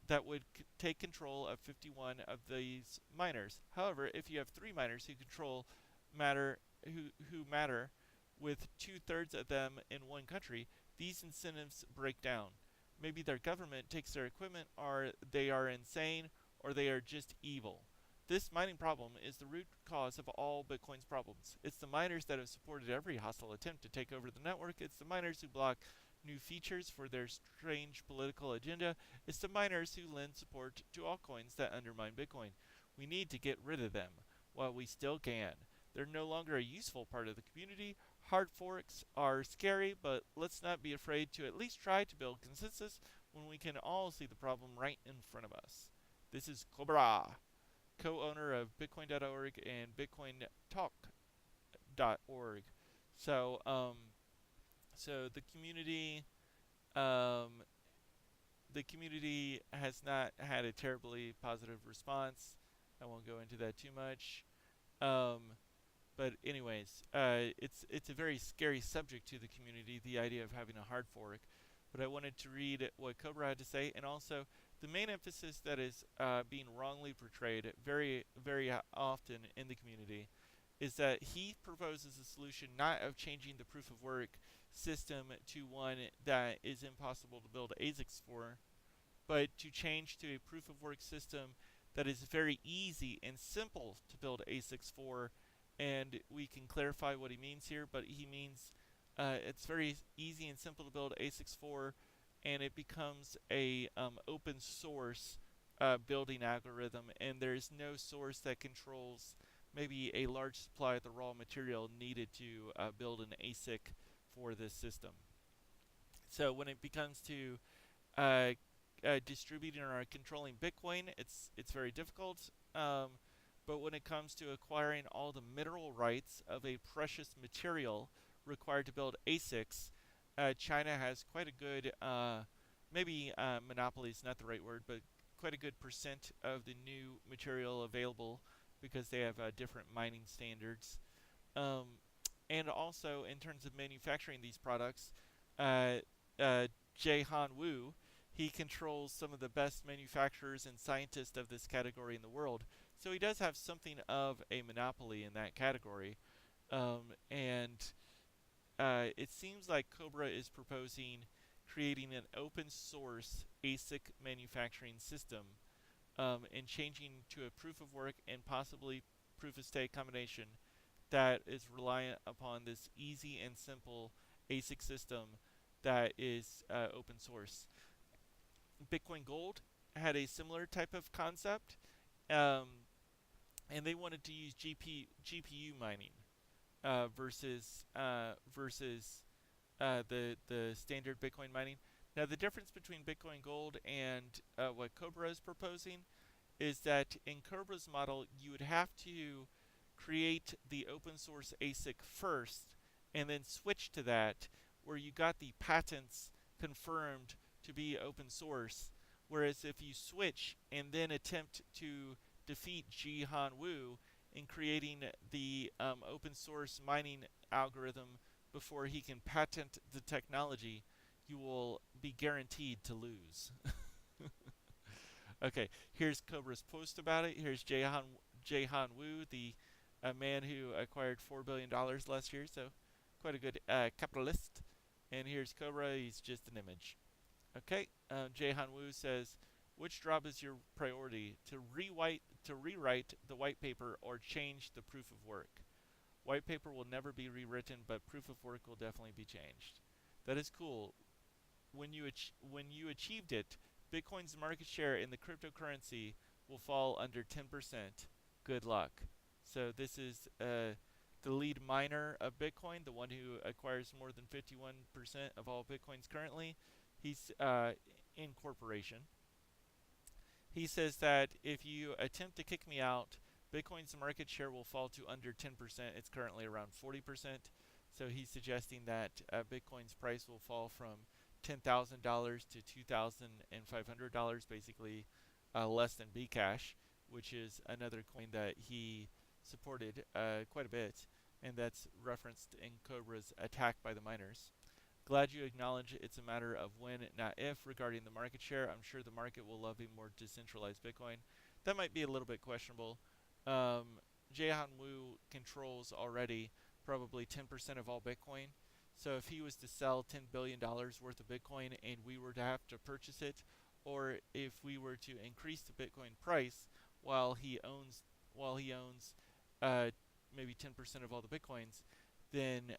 that would take control of 51 of these miners. However, if you have 3 miners who control matter who matter with 2/3 of them in one country, these incentives break down. Maybe their government takes their equipment, or they are insane, or they are just evil. This mining problem is the root cause of all Bitcoin's problems. It's the miners that have supported every hostile attempt to take over the network. It's the miners who block new features for their strange political agenda. It's the miners who lend support to altcoins that undermine Bitcoin. We need to get rid of them while we still can. They're no longer a useful part of the community. Hard forks are scary, but let's not be afraid to at least try to build consensus when we can all see the problem right in front of us. This is Cobra, co-owner of Bitcoin.org and BitcoinTalk.org. So, so um, the community has not had a terribly positive response. I won't go into that too much. But anyways, it's a very scary subject to the community, the idea of having a hard fork. But I wanted to read what Cobra had to say, and also the main emphasis that is being wrongly portrayed very often in the community is that he proposes a solution not of changing the proof of work system to one that is impossible to build ASICs for, but to change to a proof of work system that is very easy and simple to build ASICs for. And we can clarify what he means here, but he means it's very easy and simple to build ASICs for, and it becomes a open source building algorithm, and there's no source that controls maybe a large supply of the raw material needed to build an ASIC for this system. So when it becomes to distributing or controlling Bitcoin, it's very difficult. But when it comes to acquiring all the mineral rights of a precious material required to build ASICs, China has quite a good, maybe monopoly is not the right word, but quite a good percent of the new material available because they have different mining standards. And also, in terms of manufacturing these products, uh, Jihan Wu, he controls some of the best manufacturers and scientists of this category in the world. So he does have something of a monopoly in that category. And it seems like Cobra is proposing creating an open source ASIC manufacturing system and changing to a proof of work and possibly proof of stake combination that is reliant upon this easy and simple ASIC system that is open source. Bitcoin Gold had a similar type of concept, um, and they wanted to use GPU mining versus the standard Bitcoin mining. Now, the difference between Bitcoin Gold and what Cobra is proposing is that in Cobra's model, you would have to create the open source ASIC first and then switch to that, where you got the patents confirmed to be open source. Whereas if you switch and then attempt to defeat Jihan Wu in creating the open source mining algorithm before he can patent the technology, you will be guaranteed to lose. Okay, here's Cobra's post about it. Here's Jihan Wu, the man who acquired $4 billion last year, so quite a good capitalist. And here's Cobra, he's just an image. Okay, Jihan Wu says, which job is your priority, to rewrite the white paper or change the proof of work? White paper will never be rewritten, but proof of work will definitely be changed. That is cool. When you achieved it, Bitcoin's market share in the cryptocurrency will fall under 10%. Good luck. So this is the lead miner of Bitcoin, the one who acquires more than 51% of all Bitcoins currently. He's in corporation. He says that if you attempt to kick me out, Bitcoin's market share will fall to under 10%. It's currently around 40%. So he's suggesting that Bitcoin's price will fall from $10,000 to $2,500, basically less than Bcash, which is another coin that he supported quite a bit, and that's referenced in Cobra's attack by the miners. Glad you acknowledge it's a matter of when, not if, regarding the market share. I'm sure the market will love a more decentralized Bitcoin. That might be a little bit questionable. Jihan Wu controls already probably 10% of all Bitcoin. So if he was to sell $10 billion worth of Bitcoin and we were to have to purchase it, or if we were to increase the Bitcoin price while he owns maybe 10% of all the Bitcoins, then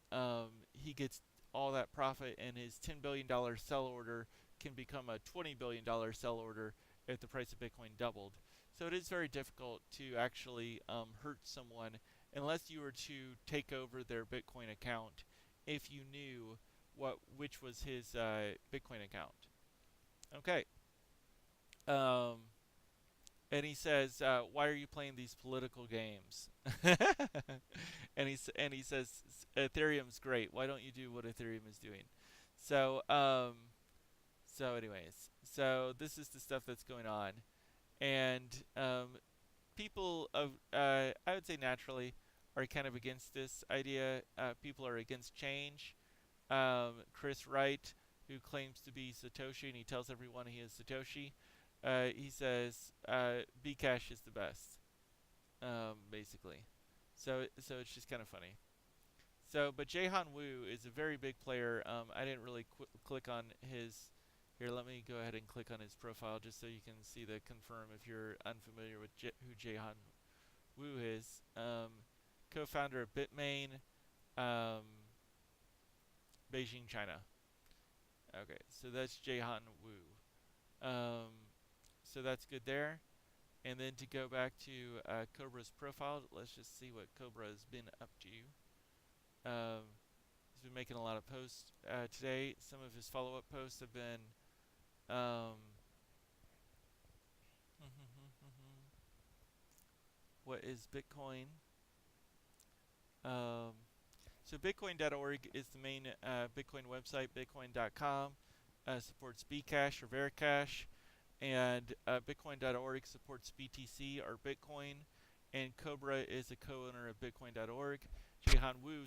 he gets all that profit, and his $10 billion sell order can become a $20 billion sell order if the price of Bitcoin doubled. So it is very difficult to actually hurt someone unless you were to take over their Bitcoin account if you knew which was his Bitcoin account. Okay. And he says, "Why are you playing these political games?" and he says, "Ethereum's great. Why don't you do what Ethereum is doing?" So anyways, so this is the stuff that's going on, and people of I would say naturally are kind of against this idea. People are against change. Chris Wright, who claims to be Satoshi, and he tells everyone he is Satoshi. He says Bcash is the best, basically. So it's just kind of funny. So, but Jihan Wu is a very big player. I didn't really click on his. Here, let me go ahead and click on his profile just so you can see the confirm if you're unfamiliar with who Jihan Wu is. Co-founder of Bitmain, Beijing, China. Okay, so that's Jihan Wu. So that's good there. And then to go back to Cobra's profile, let's just see what Cobra has been up to. He's been making a lot of posts today. Some of his follow-up posts have been what is Bitcoin? So Bitcoin.org is the main Bitcoin website. Bitcoin.com supports Bcash or Vericash. And Bitcoin.org supports BTC or Bitcoin, and Cobra is a co-owner of Bitcoin.org. Jihan Wu,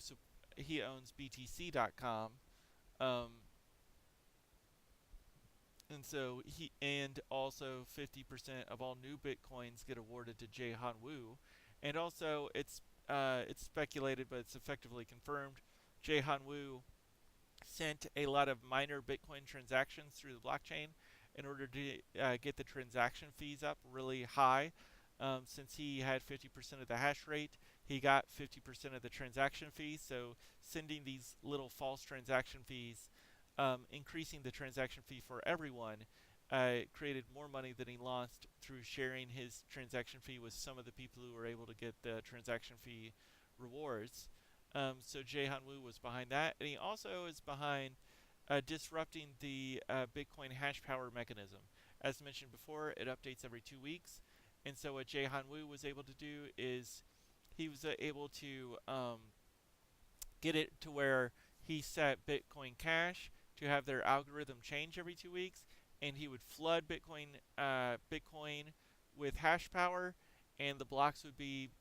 he owns BTC.com, and so and also 50% of all new Bitcoins get awarded to Jihan Wu, and also it's speculated, but it's effectively confirmed. Jihan Wu sent a lot of minor Bitcoin transactions through the blockchain in order to get the transaction fees up really high. Since he had 50% of the hash rate, he got 50% of the transaction fees. So sending these little false transaction fees, increasing the transaction fee for everyone, created more money than he lost through sharing his transaction fee with some of the people who were able to get the transaction fee rewards. So Jihan Wu was behind that, and he also is behind disrupting the Bitcoin hash power mechanism. As mentioned before, it updates every 2 weeks, and so what Jihan Wu was able to do is he was able to get it to where he set Bitcoin Cash to have their algorithm change every 2 weeks, and he would flood Bitcoin with hash power, and the blocks would be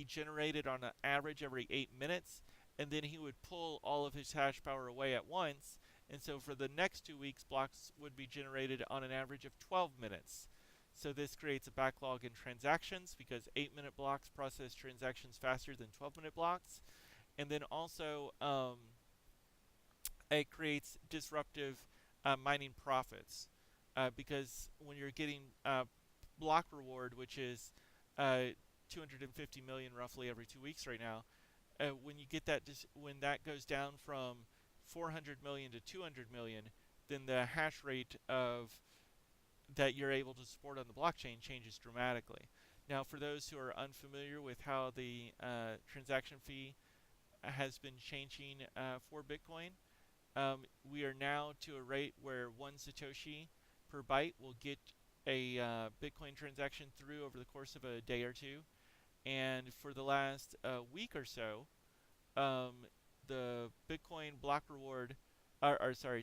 generated on an average every 8 minutes, and then he would pull all of his hash power away at once, and so for the next 2 weeks, blocks would be generated on an average of 12 minutes. So this creates a backlog in transactions because 8-minute blocks process transactions faster than 12-minute blocks, and then also it creates disruptive mining profits because when you're getting block reward, which is 250 million roughly every 2 weeks right now, when you get that, when that goes down from 400 million to 200 million, then the hash rate of that you're able to support on the blockchain changes dramatically. Now, for those who are unfamiliar with how the transaction fee has been changing for Bitcoin, we are now to a rate where 1 Satoshi per byte will get a Bitcoin transaction through over the course of a day or two. And for the last week or so, the Bitcoin block reward,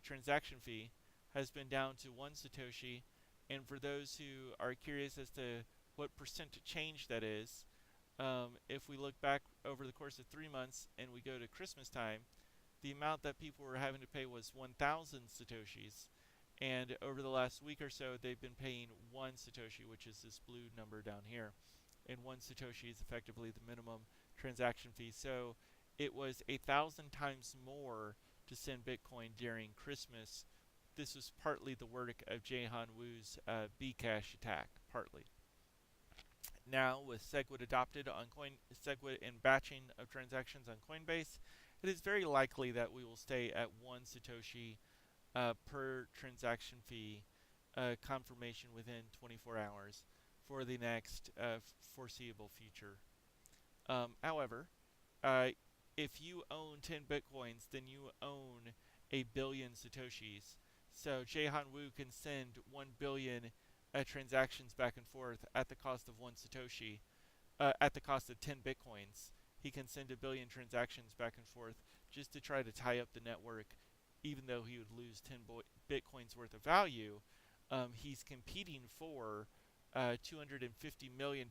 transaction fee has been down to 1 Satoshi. And for those who are curious as to what percent change that is, if we look back over the course of 3 months and we go to Christmas time, the amount that people were having to pay was 1,000 Satoshis. And over the last week or so, they've been paying 1 Satoshi, which is this blue number down here. And 1 Satoshi is effectively the minimum transaction fee. So it was 1,000 times more to send Bitcoin during Christmas. This was partly the work of Jihan Wu's Bcash attack, partly. Now, with SegWit adopted on SegWit and batching of transactions on Coinbase, it is very likely that we will stay at 1 Satoshi per transaction fee confirmation within 24 hours for the next foreseeable future. However, if you own 10 Bitcoins, then you own a billion Satoshis. So Jihan Wu can send 1 billion transactions back and forth at the cost of 1 Satoshi, at the cost of 10 Bitcoins. He can send a billion transactions back and forth just to try to tie up the network, even though he would lose 10 Bitcoins worth of value. He's competing for $250 million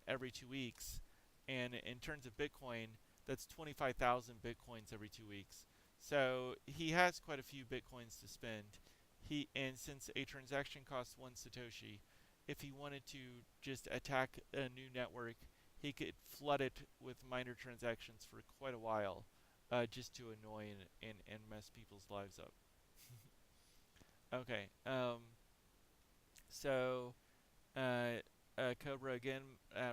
every 2 weeks. And in terms of Bitcoin, that's 25,000 Bitcoins every 2 weeks. So he has quite a few Bitcoins to spend. And since a transaction costs 1 Satoshi, if he wanted to just attack a new network, he could flood it with miner transactions for quite a while, just to annoy and mess people's lives up. Okay, so Cobra again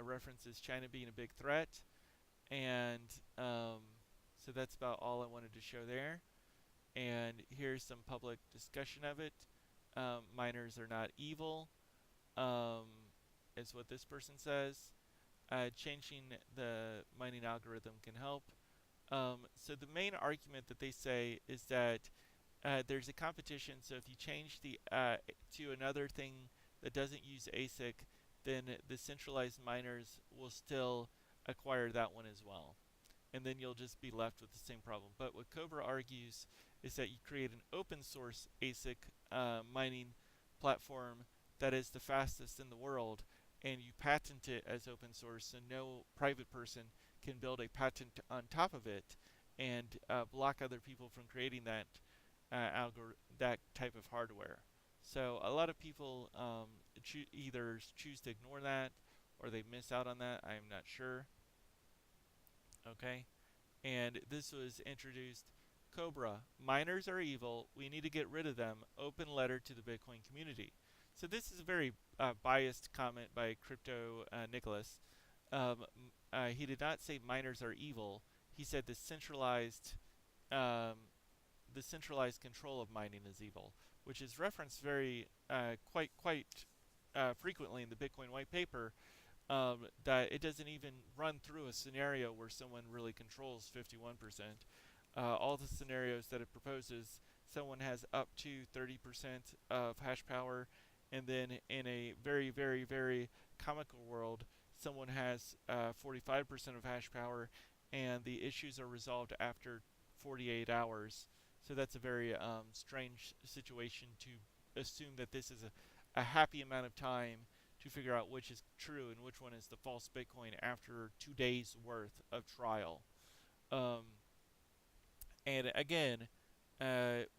references China being a big threat, and so that's about all I wanted to show there. And here's some public discussion of it. Miners are not evil, is what this person says. Changing the mining algorithm can help. So the main argument that they say is that there's a competition. So if you change the to another thing that doesn't use ASIC, then the centralized miners will still acquire that one as well. And then you'll just be left with the same problem. But what Cobra argues is that you create an open source ASIC mining platform that is the fastest in the world, and you patent it as open source, so no private person can build a patent on top of it and block other people from creating that that type of hardware. So a lot of people either choose to ignore that or they miss out on that. I am not sure. Okay, and this was introduced. Cobra, miners are evil. We need to get rid of them. Open letter to the Bitcoin community. So this is a very biased comment by Crypto Nicholas. He did not say miners are evil. He said the centralized control of mining is evil, which is referenced very quite frequently in the Bitcoin white paper. That it doesn't even run through a scenario where someone really controls 51%. All the scenarios that it proposes, someone has up to 30% of hash power, and then in a very, very, very comical world, someone has 45% of hash power, and the issues are resolved after 48 hours. So that's a very strange situation to assume that this is a happy amount of time to figure out which is true and which one is the false Bitcoin after 2 days worth of trial. And again,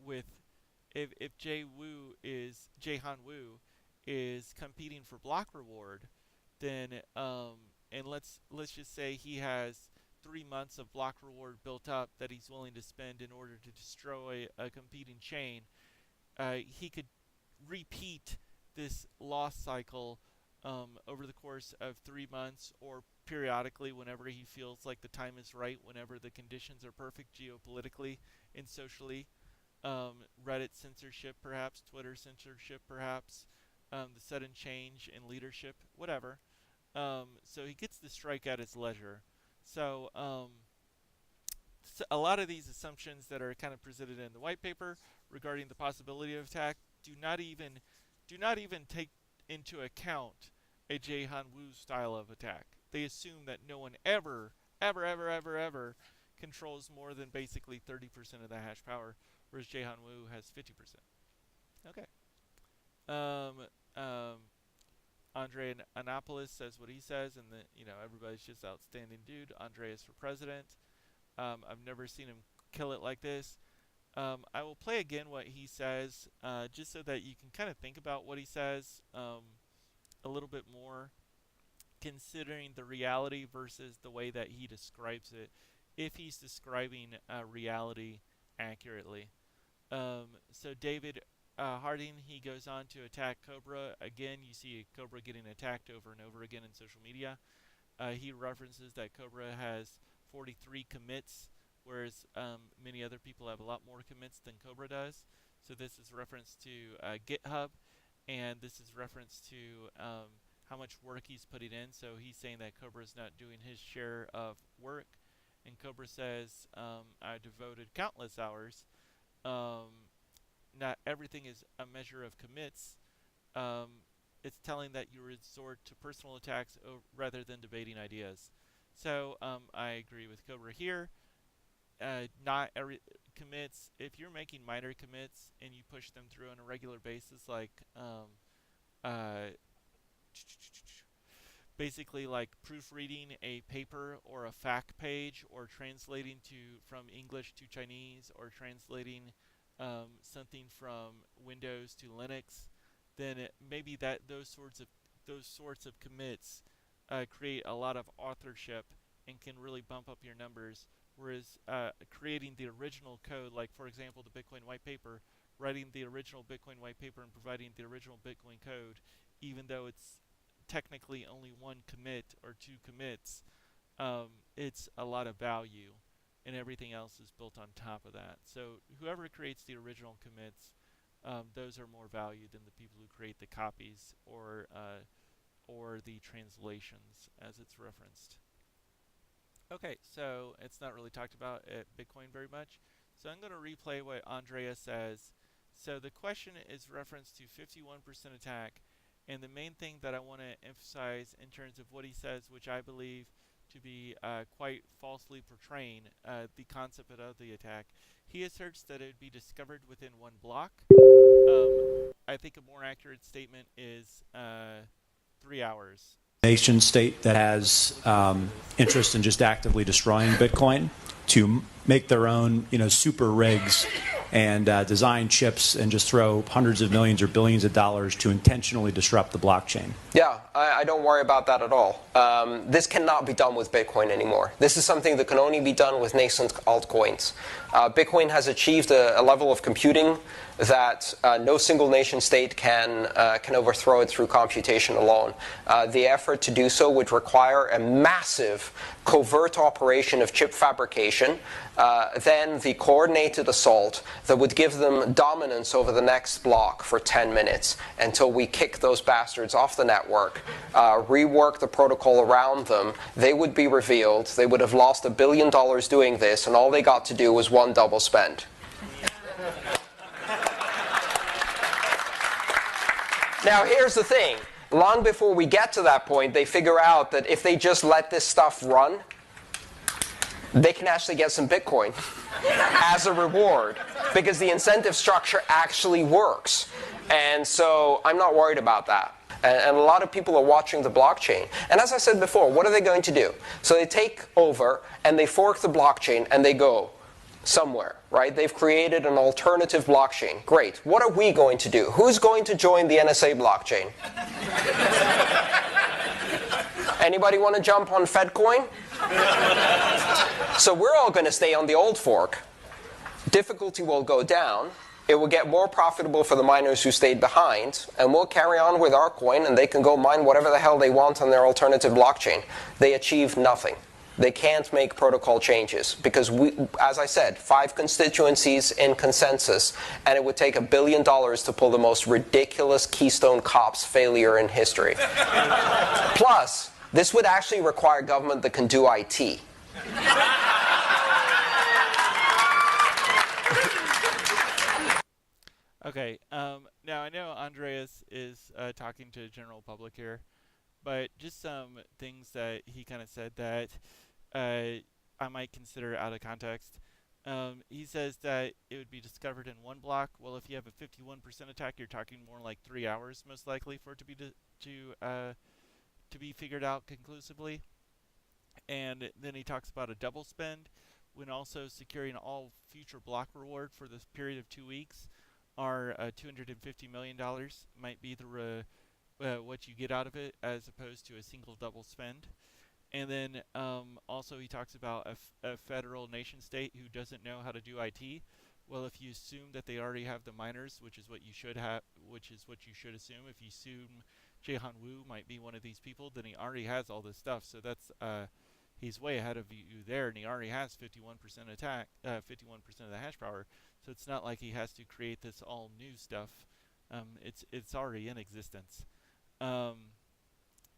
with if Jihan Wu is competing for block reward, then and let's just say he has 3 months of block reward built up that he's willing to spend in order to destroy a competing chain, he could repeat this loss cycle over the course of 3 months, or periodically whenever he feels like the time is right, whenever the conditions are perfect geopolitically and socially. Reddit censorship, perhaps Twitter censorship, perhaps the sudden change in leadership, whatever. So he gets to strike at his leisure. So a lot of these assumptions that are kind of presented in the white paper regarding the possibility of attack do not even take into account a Jihan Wu style of attack. They assume that no one ever controls more than basically 30% of the hash power, whereas Jihan Wu has 50%. Okay. Andre Annapolis says what he says, and everybody's just outstanding dude. Andreas for president. I've never seen him kill it like this. I will play again what he says, just so that you can kind of think about what he says a little bit more, considering the reality versus the way that he describes it, if he's describing reality accurately. So David Harding, he goes on to attack Cobra. Again, you see Cobra getting attacked over and over again in social media. He references that Cobra has 43 commits, whereas many other people have a lot more commits than Cobra does. So this is reference to GitHub, and this is reference to how much work he's putting in. So he's saying that Cobra is not doing his share of work, and Cobra says, I devoted countless hours. Not everything is a measure of commits. It's telling that you resort to personal attacks rather than debating ideas. So I agree with Cobra here. Not every commits. If you're making minor commits and you push them through on a regular basis, like basically like proofreading a paper or a fact page, or translating from English to Chinese, or translating something from Windows to Linux, then maybe those sorts of commits create a lot of authorship and can really bump up your numbers. Whereas creating the original code, like for example the Bitcoin white paper, writing the original Bitcoin white paper and providing the original Bitcoin code, even though it's technically only one commit or two commits, it's a lot of value, and everything else is built on top of that. So whoever creates the original commits, those are more valued than the people who create the copies or the translations, as it's referenced. Okay, so it's not really talked about at Bitcoin very much. So I'm going to replay what Andrea says. So the question is reference to 51% attack, and the main thing that I want to emphasize in terms of what he says, which I believe to be quite falsely portraying the concept of the attack. He asserts that it would be discovered within one block. I think a more accurate statement is 3 hours. Nation state that has interest in just actively destroying Bitcoin to make their own, super rigs and design chips and just throw hundreds of millions or billions of dollars to intentionally disrupt the blockchain. Yeah, I don't worry about that at all. This cannot be done with Bitcoin anymore. This is something that can only be done with nascent altcoins. Bitcoin has achieved a level of computing that no single nation state can overthrow it through computation alone. The effort to do so would require a massive covert operation of chip fabrication, then the coordinated assault that would give them dominance over the next block for 10 minutes until we kick those bastards off the network, rework the protocol around them. They would be revealed. They would have lost $1 billion doing this, and all they got to do was one double spend. Now, here's the thing. Long before we get to that point, they figure out that if they just let this stuff run, they can actually get some Bitcoin as a reward, because the incentive structure actually works. And so I'm not worried about that. And a lot of people are watching the blockchain. And as I said before, what are they going to do? So they take over and they fork the blockchain and they go somewhere, right? They've created an alternative blockchain. Great. What are we going to do? Who's going to join the NSA blockchain? Anybody want to jump on FedCoin? So we're all going to stay on the old fork. Difficulty will go down. It will get more profitable for the miners who stayed behind, and we'll carry on with our coin, and they can go mine whatever the hell they want on their alternative blockchain. They achieve nothing. They can't make protocol changes because we, as I said, 5 constituencies in consensus, and it would take $1 billion to pull the most ridiculous Keystone Cops failure in history. Plus, this would actually require government that can do IT. Okay. Now I know Andreas is talking to the general public here, but just some things that he kind of said that I might consider out of context. He says that it would be discovered in 1 block. Well, if you have a 51% attack, you're talking more like 3 hours, most likely, for it to be figured out conclusively. And then he talks about a double spend, when also securing all future block reward for this period of 2 weeks, are $250 million might be the what you get out of it, as opposed to a single double spend. And then also he talks about a federal nation state who doesn't know how to do IT. Well, if you assume that they already have the miners, which is what you should have, which is what you should assume. If you assume Jihan Wu might be one of these people, then he already has all this stuff. So that's he's way ahead of you there, and he already has 51% attack, 51% of the hash power. So it's not like he has to create this all new stuff. It's already in existence.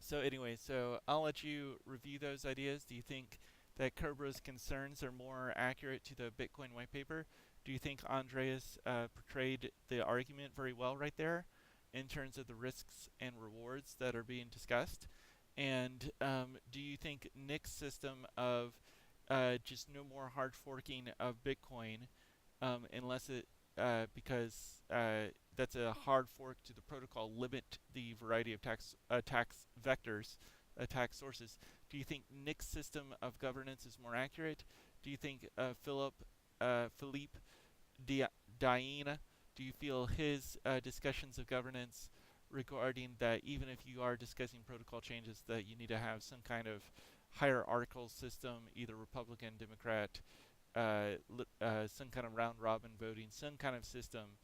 So anyway, so I'll let you review those ideas. Do you think that Cobra's concerns are more accurate to the Bitcoin white paper? Do you think Andreas portrayed the argument very well right there in terms of the risks and rewards that are being discussed? And do you think Nick's system of just no more hard forking of Bitcoin, unless it, because that's a hard fork to the protocol, limit the variety of tax vectors, attack sources? Do you think Nick's system of governance is more accurate? Do you think Philippe Diane, do you feel his discussions of governance regarding that even if you are discussing protocol changes, that you need to have some kind of hierarchical system, either Republican, Democrat, some kind of round robin voting, some kind of system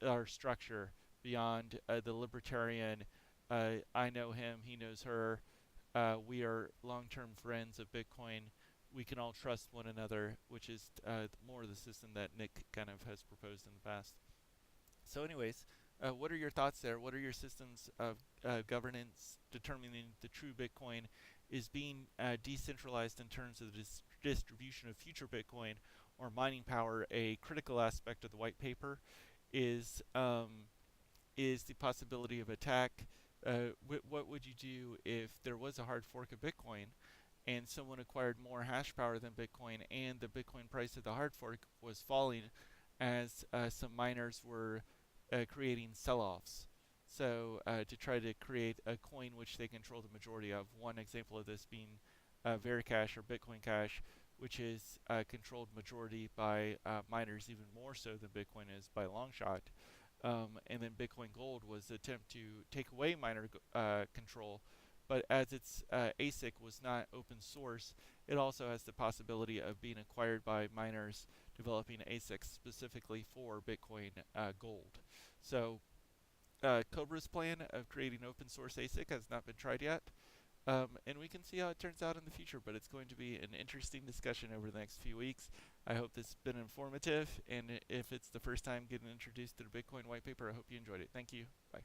or structure beyond the libertarian, I know him, he knows her, we are long-term friends of Bitcoin, we can all trust one another, which is more the system that Nick kind of has proposed in the past. So anyways, what are your thoughts there? What are your systems of governance determining the true Bitcoin is being decentralized in terms of the distribution of future Bitcoin or mining power? A critical aspect of the white paper is the possibility of attack. What would you do if there was a hard fork of Bitcoin and someone acquired more hash power than Bitcoin, and the Bitcoin price of the hard fork was falling as some miners were creating sell-offs? So to try to create a coin which they control the majority of. One example of this being Vericash or Bitcoin Cash, which is controlled majority by miners, even more so than Bitcoin is by a long shot. And then Bitcoin Gold was an attempt to take away miner control, but as its ASIC was not open source, it also has the possibility of being acquired by miners developing ASICs specifically for Bitcoin Gold. So Cobra's plan of creating open source ASIC has not been tried yet, and we can see how it turns out in the future, but it's going to be an interesting discussion over the next few weeks. I hope this has been informative, and if it's the first time getting introduced to the Bitcoin white paper, I hope you enjoyed it. Thank you. Bye.